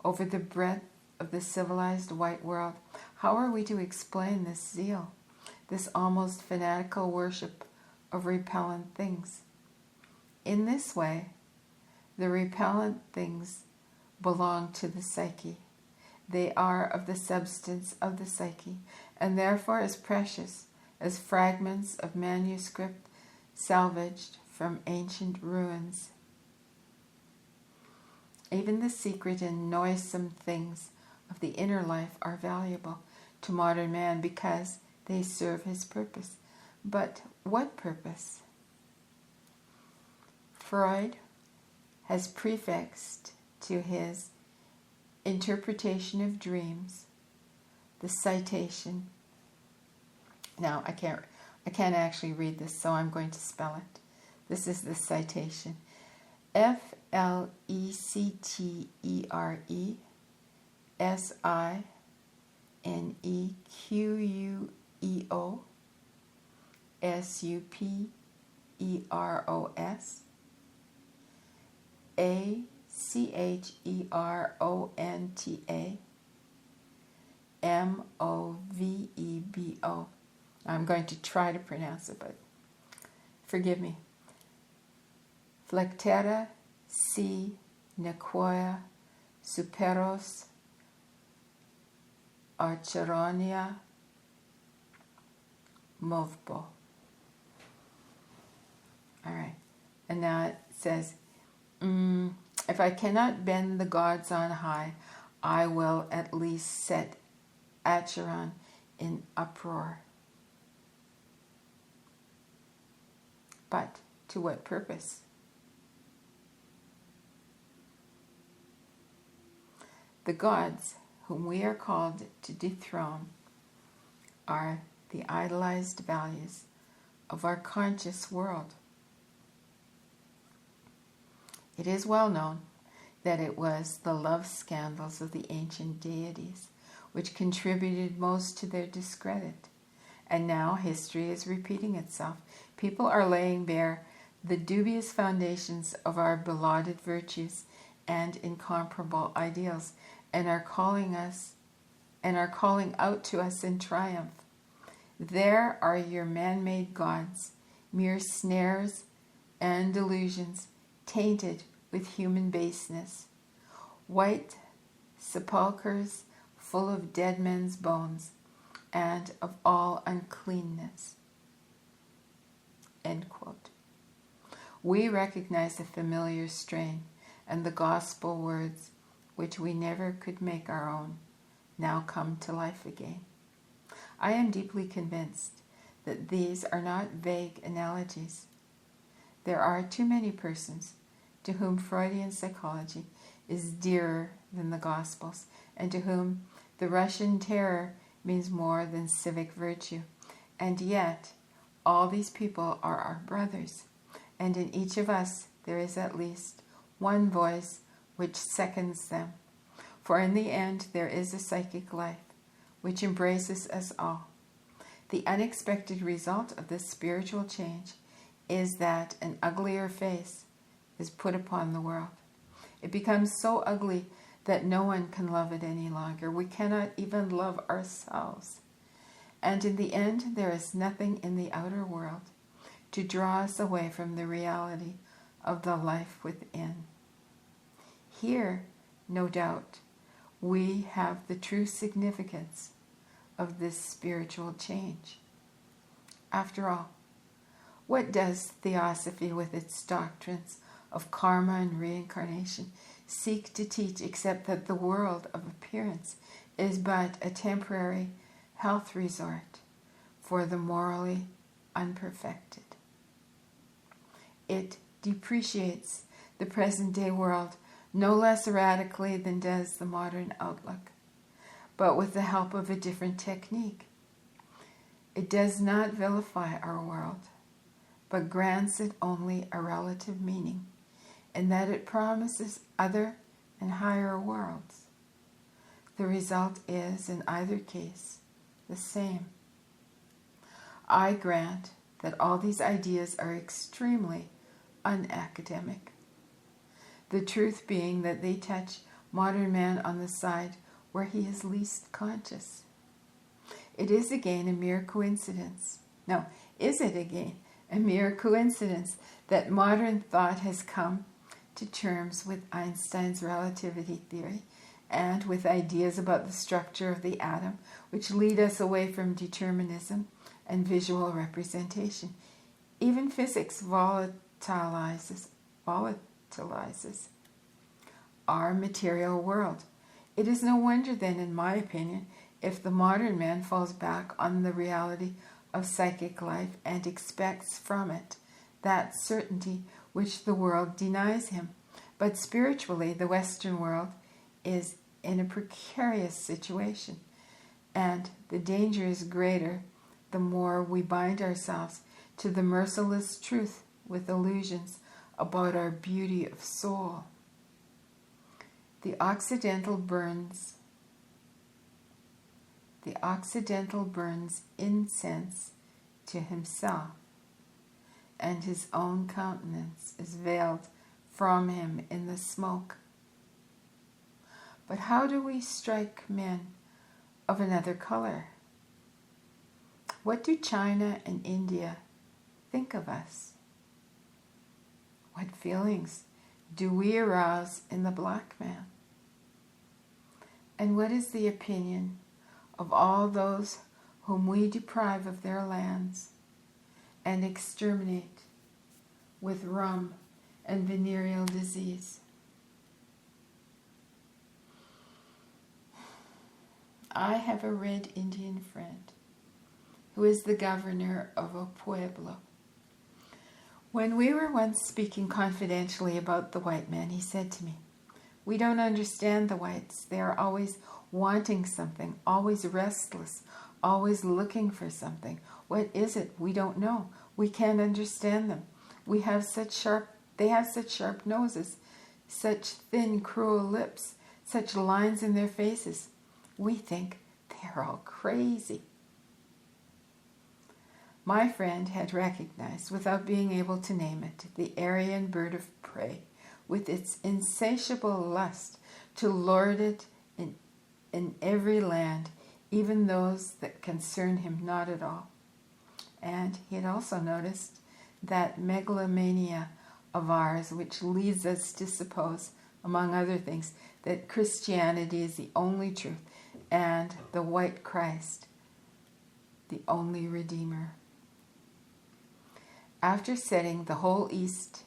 over the breadth of the civilized white world. How are we to explain this zeal, this almost fanatical worship of repellent things? In this way, the repellent things belong to the psyche. They are of the substance of the psyche, and therefore as precious as fragments of manuscript salvaged from ancient ruins. Even the secret and noisome things of the inner life are valuable to modern man because they serve his purpose. But what purpose? Freud has prefixed to his interpretation of dreams the citation. Now I can't actually read this, so I'm going to spell it. This is the citation: FLECTERESIGNEQUOSUPEROS ACHERONTA I'm going to try to pronounce it, but forgive me. Flectera si nequoia superos archeronia movbo. All right. And now it says, if I cannot bend the gods on high, I will at least set Acheron in uproar. But to what purpose? The gods whom we are called to dethrone are the idolized values of our conscious world. It is well known that it was the love scandals of the ancient deities which contributed most to their discredit. And now history is repeating itself. People are laying bare the dubious foundations of our belauded virtues and incomparable ideals, and are calling out to us in triumph. There are your man-made gods, mere snares and delusions, tainted with human baseness, white sepulchres full of dead men's bones and of all uncleanness. End quote. We recognize the familiar strain and the gospel words which we never could make our own now come to life again. I am deeply convinced that these are not vague analogies. There are too many persons to whom Freudian psychology is dearer than the Gospels, and to whom the Russian terror means more than civic virtue. And yet, all these people are our brothers, and in each of us there is at least one voice which seconds them. For in the end there is a psychic life which embraces us all. The unexpected result of this spiritual change is that an uglier face is put upon the world. It becomes so ugly that no one can love it any longer. We cannot even love ourselves. And in the end, there is nothing in the outer world to draw us away from the reality of the life within. Here, no doubt, we have the true significance of this spiritual change. After all, what does theosophy with its doctrines of karma and reincarnation seek to teach except that the world of appearance is but a temporary health resort for the morally unperfected? It depreciates the present-day world no less radically than does the modern outlook, but with the help of a different technique. It does not vilify our world, but grants it only a relative meaning, in that it promises other and higher worlds. the result is, in either case, the same. I grant that all these ideas are extremely unacademic. The truth being that they touch modern man on the side where he is least conscious. It is again a mere coincidence. Now, is it again a mere coincidence that modern thought has come to terms with Einstein's relativity theory and with ideas about the structure of the atom, which lead us away from determinism and visual representation? Even physics volatilizes our material world. It is no wonder then, in my opinion, if the modern man falls back on the reality of psychic life and expects from it that certainty which the world denies him. But spiritually, the Western world is in a precarious situation, and the danger is greater the more we bind ourselves to the merciless truth with illusions about our beauty of soul. The Occidental burns incense to himself, and his own countenance is veiled from him in the smoke. But how do we strike men of another color? What do China and India think of us? What feelings do we arouse in the black man? And what is the opinion of all those whom we deprive of their lands and exterminate with rum and venereal disease? I have a red Indian friend who is the governor of a pueblo. When we were once speaking confidentially about the white man, he said to me, "We don't understand the whites. They are always wanting something, always restless, always looking for something. What is it? We don't know. We can't understand them. They have such sharp noses, such thin, cruel lips, such lines in their faces. We think they're all crazy." My friend had recognized, without being able to name it, the Aryan bird of prey, with its insatiable lust to lord it in every land, even those that concern him not at all. And he had also noticed that megalomania of ours, which leads us to suppose, among other things, that Christianity is the only truth and the white Christ the only Redeemer. After setting the whole East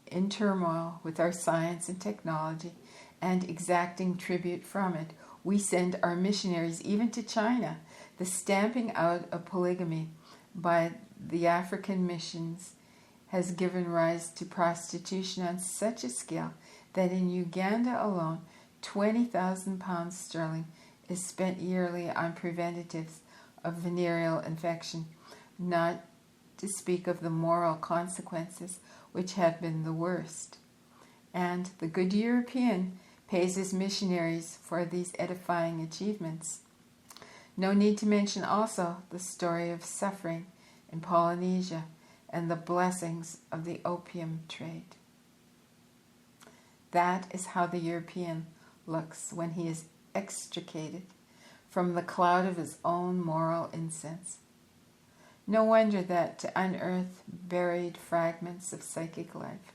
in turmoil with our science and technology and exacting tribute from it, we send our missionaries even to China. The stamping out of polygamy by the African missions has given rise to prostitution on such a scale that in Uganda alone, £20,000 sterling is spent yearly on preventatives of venereal infection, not to speak of the moral consequences, which have been the worst. And the good European pays his missionaries for these edifying achievements. No need to mention also the story of suffering in Polynesia and the blessings of the opium trade. That is how the European looks when he is extricated from the cloud of his own moral incense. No wonder that to unearth buried fragments of psychic life,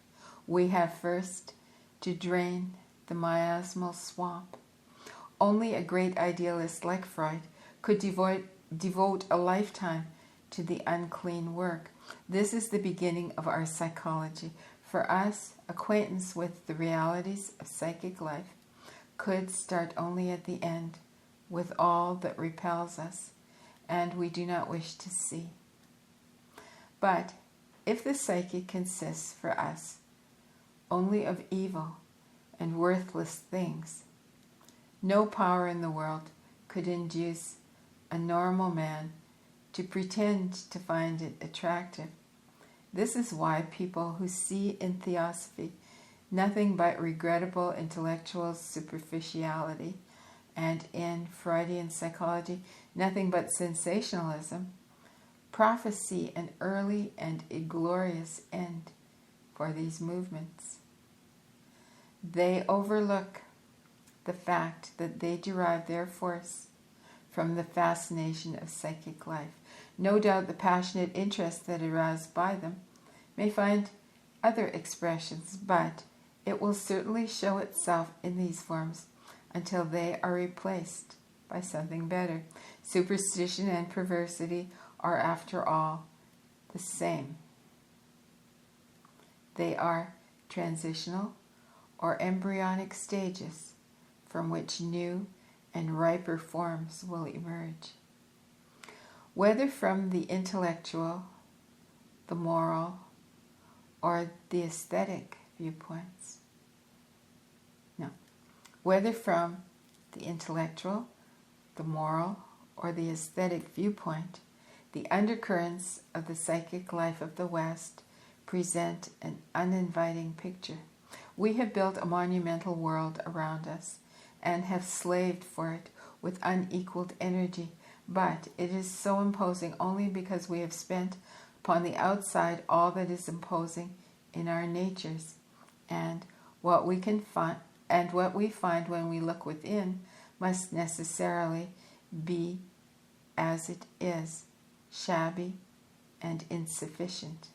we have first to drain the miasmal swamp. Only a great idealist like Freud could devote a lifetime to the unclean work. This is the beginning of our psychology. For us, acquaintance with the realities of psychic life could start only at the end, with all that repels us and we do not wish to see. But if the psyche consists for us only of evil and worthless things, no power in the world could induce a normal man to pretend to find it attractive. This is why people who see in theosophy nothing but regrettable intellectual superficiality and in Freudian psychology, nothing but sensationalism, prophesy an early and inglorious end for these movements. They overlook the fact that they derive their force from the fascination of psychic life. No doubt the passionate interest that aroused by them may find other expressions, but it will certainly show itself in these forms until they are replaced by something better. Superstition and perversity are, after all, the same. They are transitional or embryonic stages from which new and riper forms will emerge. Whether from the intellectual, the moral, or the aesthetic viewpoints. No. Whether from the intellectual, the moral, or the aesthetic viewpoint, the undercurrents of the psychic life of the West present an uninviting picture. We have built a monumental world around us and have slaved for it with unequaled energy, but it is so imposing only because we have spent upon the outside all that is imposing in our natures, and what we find when we look within must necessarily be as it is, shabby and insufficient.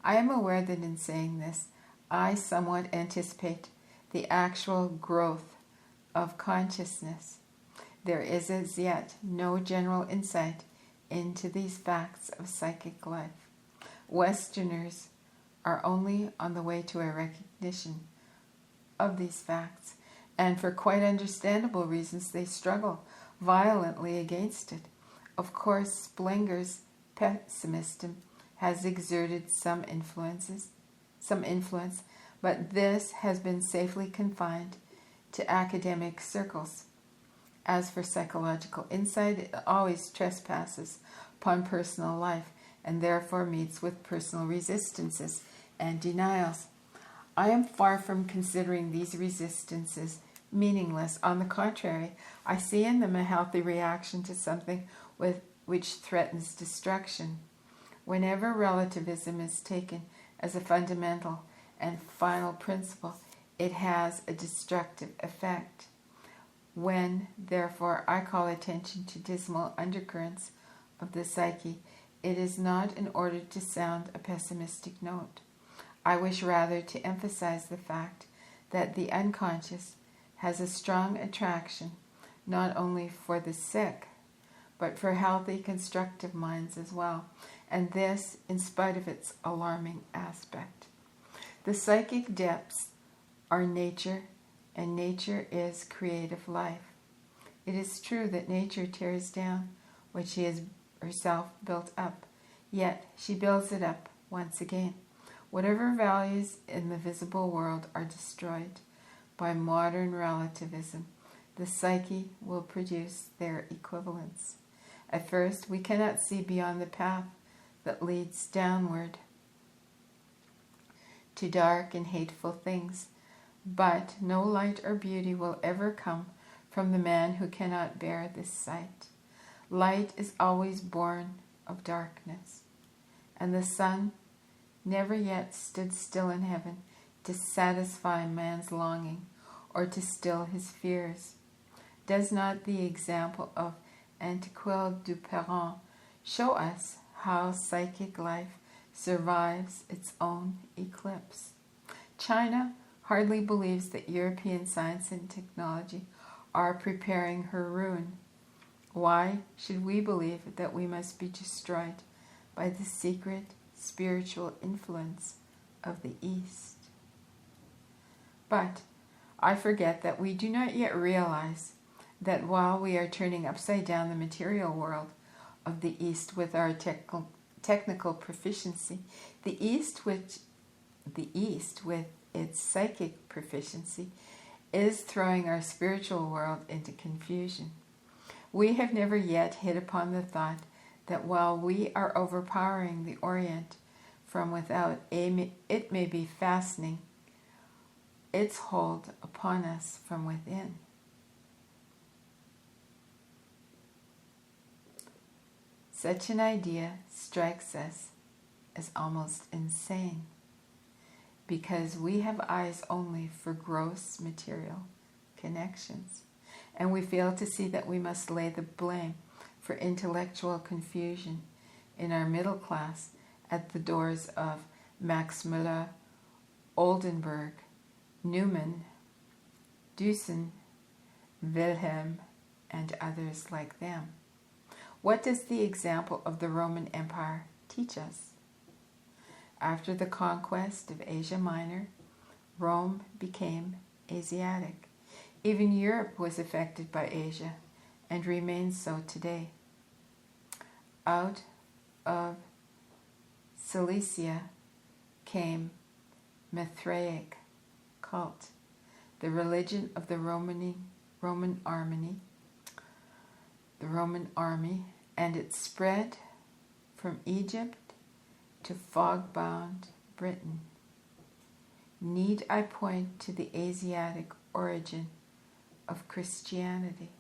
I am aware that in saying this, I somewhat anticipate the actual growth of consciousness. There is as yet no general insight into these facts of psychic life. Westerners are only on the way to a recognition of these facts, and for quite understandable reasons they struggle violently against it. Of course, Splenger's pessimism has exerted some influence, but this has been safely confined to academic circles. As for psychological insight, it always trespasses upon personal life and therefore meets with personal resistances and denials. I am far from considering these resistances meaningless. On the contrary, I see in them a healthy reaction to something which threatens destruction. Whenever relativism is taken as a fundamental and final principle, it has a destructive effect. When, therefore, I call attention to dismal undercurrents of the psyche, it is not in order to sound a pessimistic note. I wish rather to emphasize the fact that the unconscious has a strong attraction not only for the sick, but for healthy, constructive minds as well, and this in spite of its alarming aspect. The psychic depths are nature, and nature is creative life. It is true that nature tears down what she has herself built up, yet she builds it up once again. Whatever values in the visible world are destroyed by modern relativism, the psyche will produce their equivalents. At first, we cannot see beyond the path that leads downward to dark and hateful things, but no light or beauty will ever come from the man who cannot bear this sight. Light is always born of darkness, and the sun never yet stood still in heaven to satisfy man's longing or to still his fears. Does not the example of Anquetil du Perron show us how psychic life survives its own eclipse? China hardly believes that European science and technology are preparing her ruin. Why should we believe that we must be destroyed by the secret spiritual influence of the East? But I forget that we do not yet realize that while we are turning upside down the material world of the East with our technical proficiency, the East with its psychic proficiency is throwing our spiritual world into confusion. We have never yet hit upon the thought that while we are overpowering the Orient from without, it may be fastening its hold upon us from within. Such an idea strikes us as almost insane because we have eyes only for gross material connections, and we fail to see that we must lay the blame for intellectual confusion in our middle class at the doors of Max Müller, Oldenburg, Newman, Dusen, Wilhelm, and others like them. What does the example of the Roman Empire teach us? After the conquest of Asia Minor, Rome became Asiatic. Even Europe was affected by Asia and remains so today. Out of Cilicia came Mithraic cult, the religion of the Roman army, and it spread from Egypt to fog-bound Britain. Need I point to the Asiatic origin of Christianity?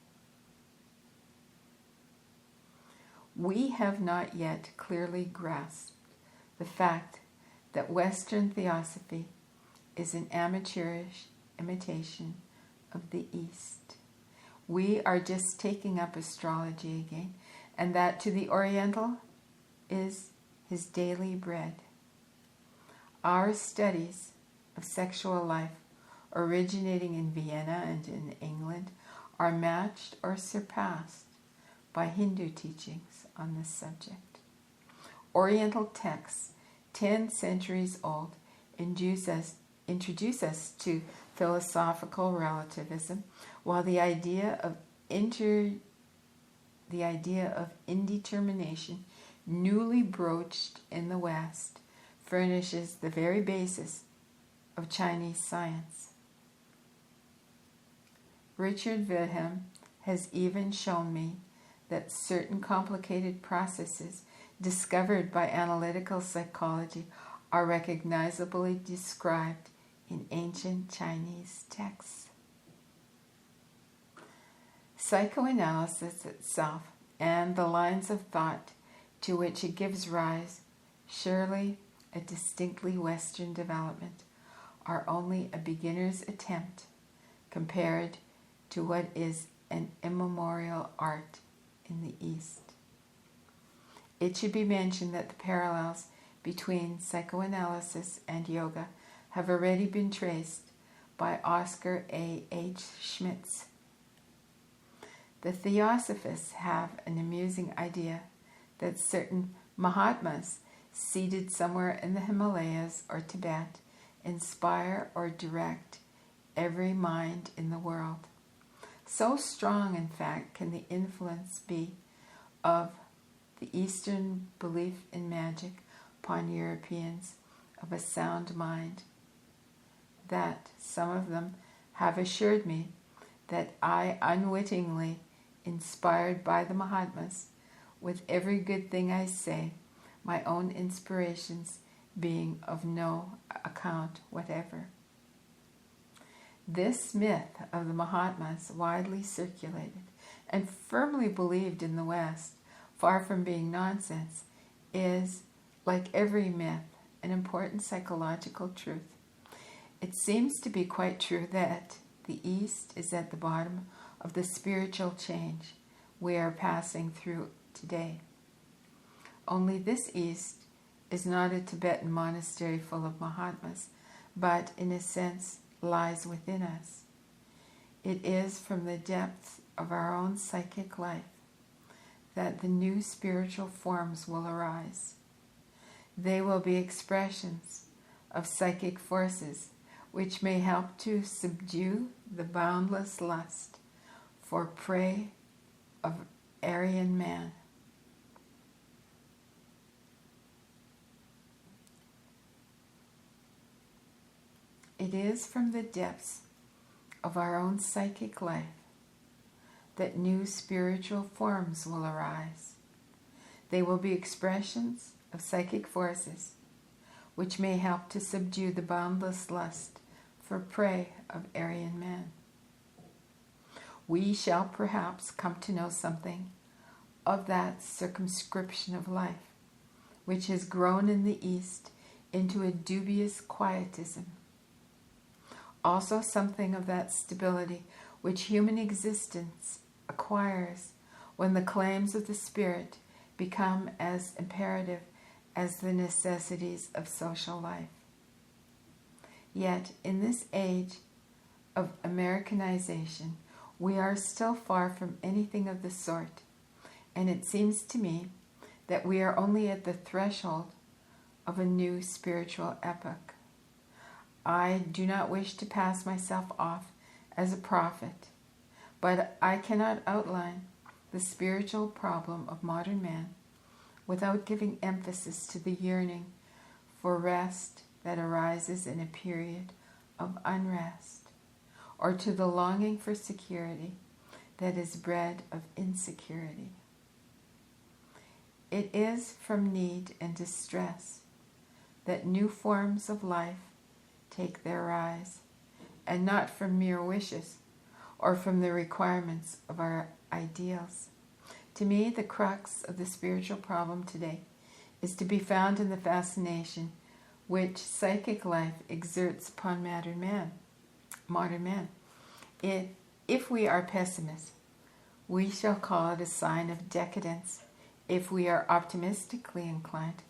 We have not yet clearly grasped the fact that Western theosophy is an amateurish imitation of the East. We are just taking up astrology again, and that to the Oriental is his daily bread. Our studies of sexual life, originating in Vienna and in England, are matched or surpassed by Hindu teachings on this subject. Oriental texts, 10 centuries old, introduce us to philosophical relativism, while the idea of indetermination, newly broached in the West, furnishes the very basis of Chinese science. Richard Wilhelm has even shown me that certain complicated processes discovered by analytical psychology are recognizably described in ancient Chinese texts. Psychoanalysis itself and the lines of thought to which it gives rise, surely a distinctly Western development, are only a beginner's attempt compared to what is an immemorial art in the East. It should be mentioned that the parallels between psychoanalysis and yoga have already been traced by Oscar A. H. Schmitz. The theosophists have an amusing idea that certain Mahatmas seated somewhere in the Himalayas or Tibet inspire or direct every mind in the world. So strong, in fact, can the influence be of the Eastern belief in magic upon Europeans of a sound mind, that some of them have assured me that I unwittingly, inspired by the Mahatmas, with every good thing I say, my own inspirations being of no account whatever. This myth of the Mahatmas, widely circulated and firmly believed in the West, far from being nonsense, is, like every myth, an important psychological truth. It seems to be quite true that the East is at the bottom of the spiritual change we are passing through today. Only this East is not a Tibetan monastery full of Mahatmas, but in a sense lies within us. It is from the depths of our own psychic life that the new spiritual forms will arise. They will be expressions of psychic forces which may help to subdue the boundless lust for prey of Aryan man. It is from the depths of our own psychic life that new spiritual forms will arise. They will be expressions of psychic forces which may help to subdue the boundless lust for prey of Aryan man. We shall perhaps come to know something of that circumscription of life, which has grown in the East into a dubious quietism. Also something of that stability which human existence acquires when the claims of the spirit become as imperative as the necessities of social life. Yet, in this age of Americanization, we are still far from anything of the sort, and it seems to me that we are only at the threshold of a new spiritual epoch. I do not wish to pass myself off as a prophet, but I cannot outline the spiritual problem of modern man without giving emphasis to the yearning for rest that arises in a period of unrest, or to the longing for security that is bred of insecurity. It is from need and distress that new forms of life take their rise, and not from mere wishes or from the requirements of our ideals. To me, the crux of the spiritual problem today is to be found in the fascination which psychic life exerts upon modern man. If we are pessimists, we shall call it a sign of decadence. If we are optimistically inclined,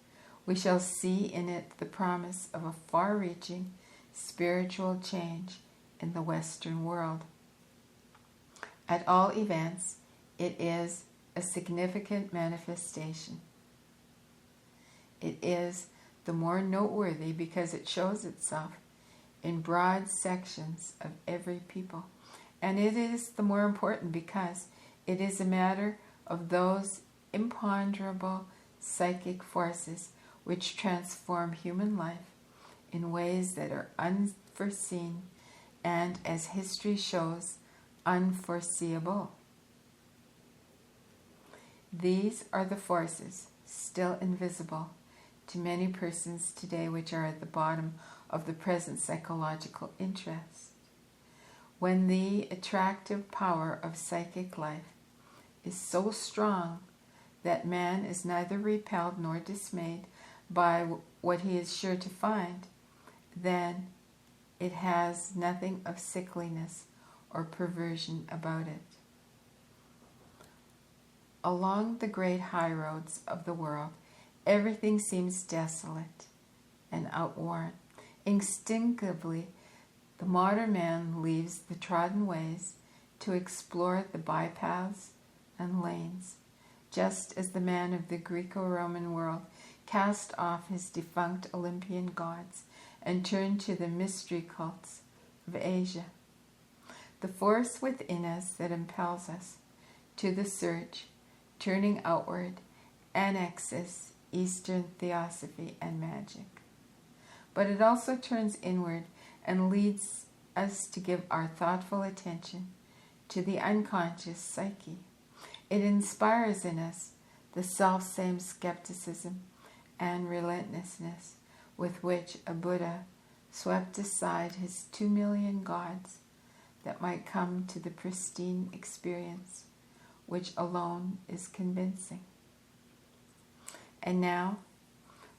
we shall see in it the promise of a far-reaching spiritual change in the Western world. At all events, it is a significant manifestation. It is the more noteworthy because it shows itself in broad sections of every people. And it is the more important because it is a matter of those imponderable psychic forces which transform human life in ways that are unforeseen and, as history shows, unforeseeable. These are the forces, still invisible to many persons today, which are at the bottom of the present psychological interest. When the attractive power of psychic life is so strong that man is neither repelled nor dismayed by what he is sure to find, then it has nothing of sickliness or perversion about it. Along the great high roads of the world, everything seems desolate and outworn. Instinctively, the modern man leaves the trodden ways to explore the bypaths and lanes, just as the man of the Greco-Roman world cast off his defunct Olympian gods and turned to the mystery cults of Asia. The force within us that impels us to the search, turning outward, annexes Eastern theosophy and magic. But it also turns inward and leads us to give our thoughtful attention to the unconscious psyche. It inspires in us the self-same skepticism and relentlessness with which a Buddha swept aside his 2 million gods that might come to the pristine experience, which alone is convincing. And now,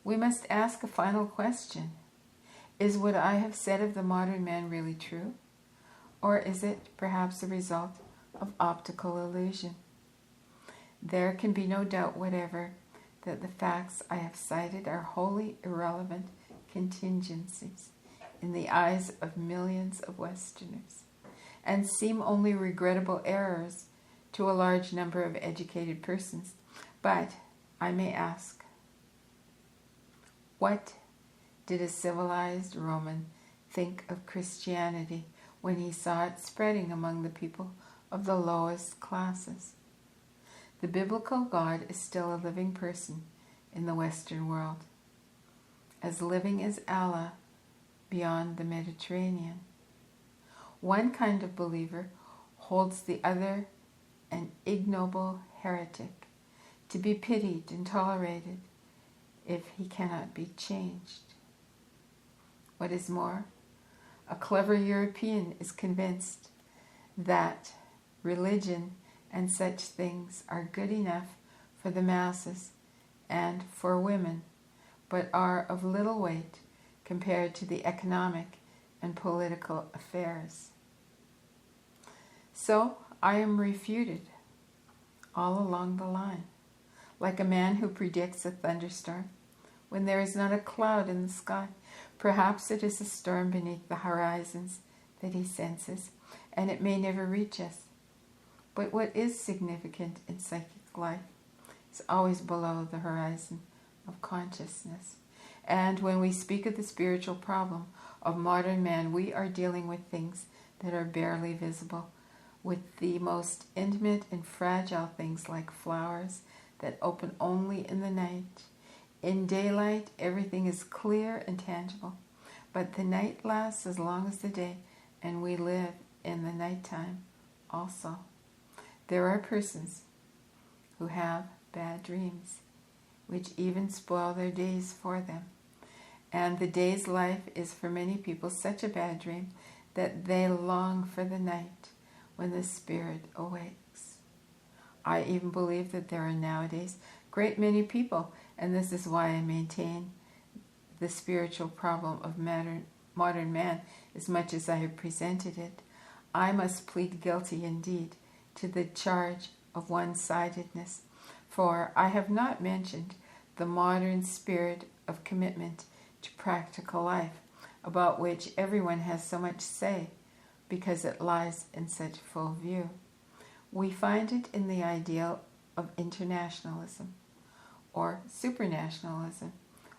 we must ask a final question. Is what I have said of the modern man really true? Or is it perhaps a result of optical illusion? There can be no doubt whatever that the facts I have cited are wholly irrelevant contingencies in the eyes of millions of Westerners, and seem only regrettable errors to a large number of educated persons. But I may ask, what did a civilized Roman think of Christianity when he saw it spreading among the people of the lowest classes? The biblical God is still a living person in the Western world, as living as Allah beyond the Mediterranean. One kind of believer holds the other an ignoble heretic, to be pitied and tolerated if he cannot be changed. What is more, a clever European is convinced that religion and such things are good enough for the masses and for women, but are of little weight compared to the economic and political affairs. So I am refuted all along the line, like a man who predicts a thunderstorm when there is not a cloud in the sky. Perhaps it is a storm beneath the horizons that he senses, and it may never reach us. But what is significant in psychic life is always below the horizon of consciousness. And when we speak of the spiritual problem of modern man, we are dealing with things that are barely visible, with the most intimate and fragile things like flowers that open only in the night. In daylight, everything is clear and tangible, but the night lasts as long as the day, and we live in the nighttime also. There are persons who have bad dreams, which even spoil their days for them. And the day's life is for many people such a bad dream that they long for the night when the spirit awakes. I even believe that there are nowadays a great many people, and this is why I maintain the spiritual problem of modern man as much as I have presented it. I must plead guilty indeed to the charge of one-sidedness, for I have not mentioned the modern spirit of commitment to practical life, about which everyone has so much say, because it lies in such full view. We find it in the ideal of internationalism, or supranationalism,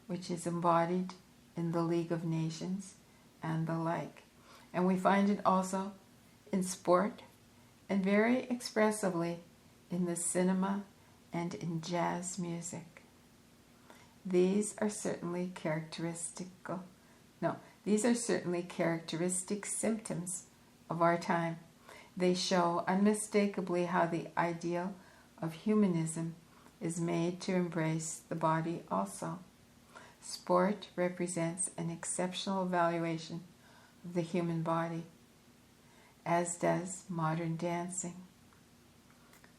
which is embodied in the League of Nations and the like. And we find it also in sport, and very expressively in the cinema and in jazz music. These are certainly characteristic symptoms of our time. They show unmistakably how the ideal of humanism is made to embrace the body also. Sport represents an exceptional valuation of the human body, as does modern dancing.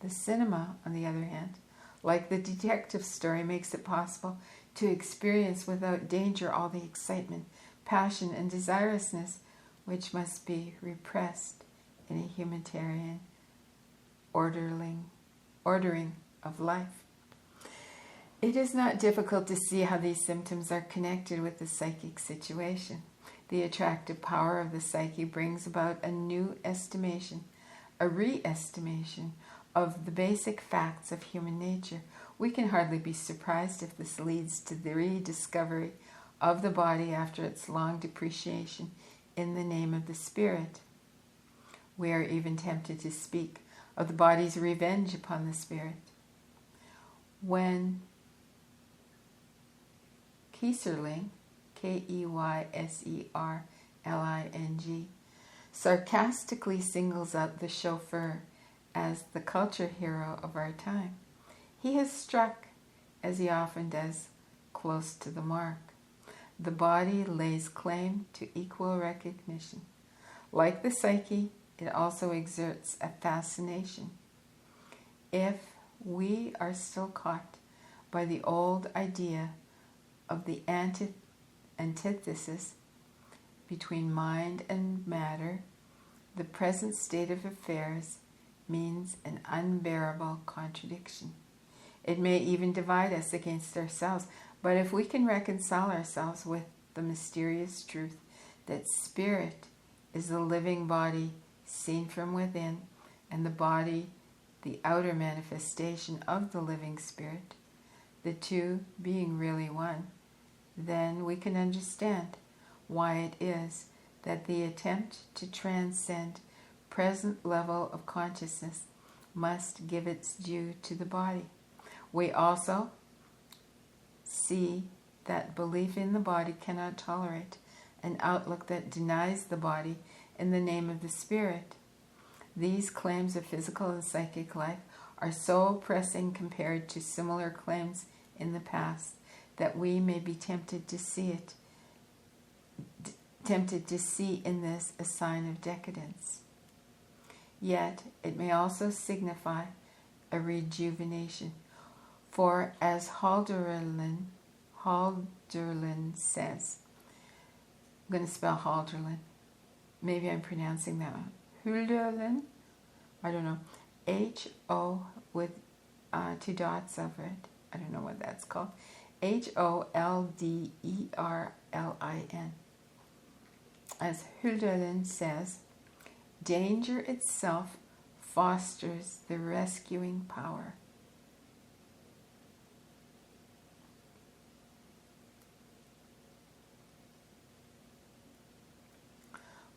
The cinema, on the other hand, like the detective story, makes it possible to experience without danger all the excitement, passion, and desirousness which must be repressed in a humanitarian ordering of life. It is not difficult to see how these symptoms are connected with the psychic situation. The attractive power of the psyche brings about a new estimation, a re-estimation of the basic facts of human nature. We can hardly be surprised if this leads to the rediscovery of the body after its long depreciation in the name of the spirit. We are even tempted to speak of the body's revenge upon the spirit. When Keyserling, Keyserling, sarcastically singles out the chauffeur as the culture hero of our time, he has struck, as he often does, close to the mark. The body lays claim to equal recognition. Like the psyche, it also exerts a fascination. If we are still caught by the old idea of the antithesis between mind and matter, the present state of affairs means an unbearable contradiction. It may even divide us against ourselves, but if we can reconcile ourselves with the mysterious truth that spirit is the living body seen from within, and the body the outer manifestation of the living spirit, the two being really one, then we can understand why it is that the attempt to transcend present level of consciousness must give its due to the body. We also see that belief in the body cannot tolerate an outlook that denies the body in the name of the spirit. These claims of physical and psychic life are so pressing compared to similar claims in the past that we may be tempted to see in this a sign of decadence. Yet it may also signify a rejuvenation, For as Halderlin says, I'm going to spell Halderlin. Maybe I'm pronouncing that one. Halderlin? I don't know. H-O with 2 dots over it. I don't know what that's called. H-O-L-D-E-R-L-I-N. As Halderlin says, danger itself fosters the rescuing power.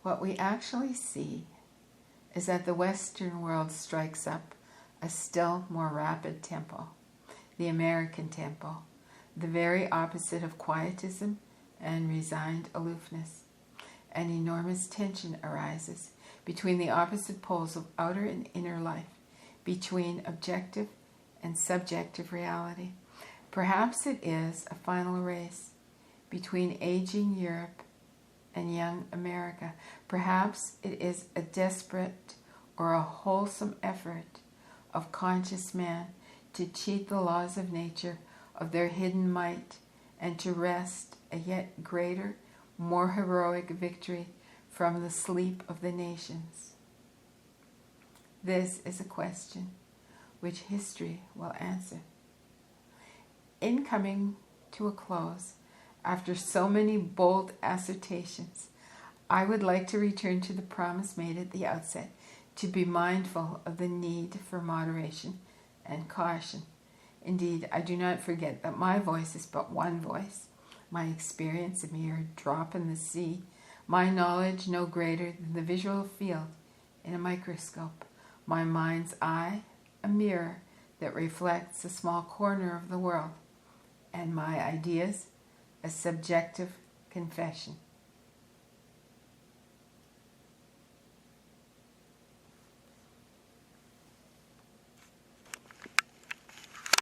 What we actually see is that the Western world strikes up a still more rapid tempo, the American tempo, the very opposite of quietism and resigned aloofness. An enormous tension arises between the opposite poles of outer and inner life, between objective and subjective reality. Perhaps it is a final race between aging Europe and young America. Perhaps it is a desperate or a wholesome effort of conscious man to cheat the laws of nature of their hidden might and to wrest a yet greater, more heroic victory from the sleep of the nations. This is a question which history will answer. In coming to a close, after so many bold assertions, I would like to return to the promise made at the outset to be mindful of the need for moderation and caution. Indeed, I do not forget that my voice is but one voice, my experience a mere drop in the sea, my knowledge no greater than the visual field in a microscope, my mind's eye a mirror that reflects a small corner of the world, and my ideas a subjective confession.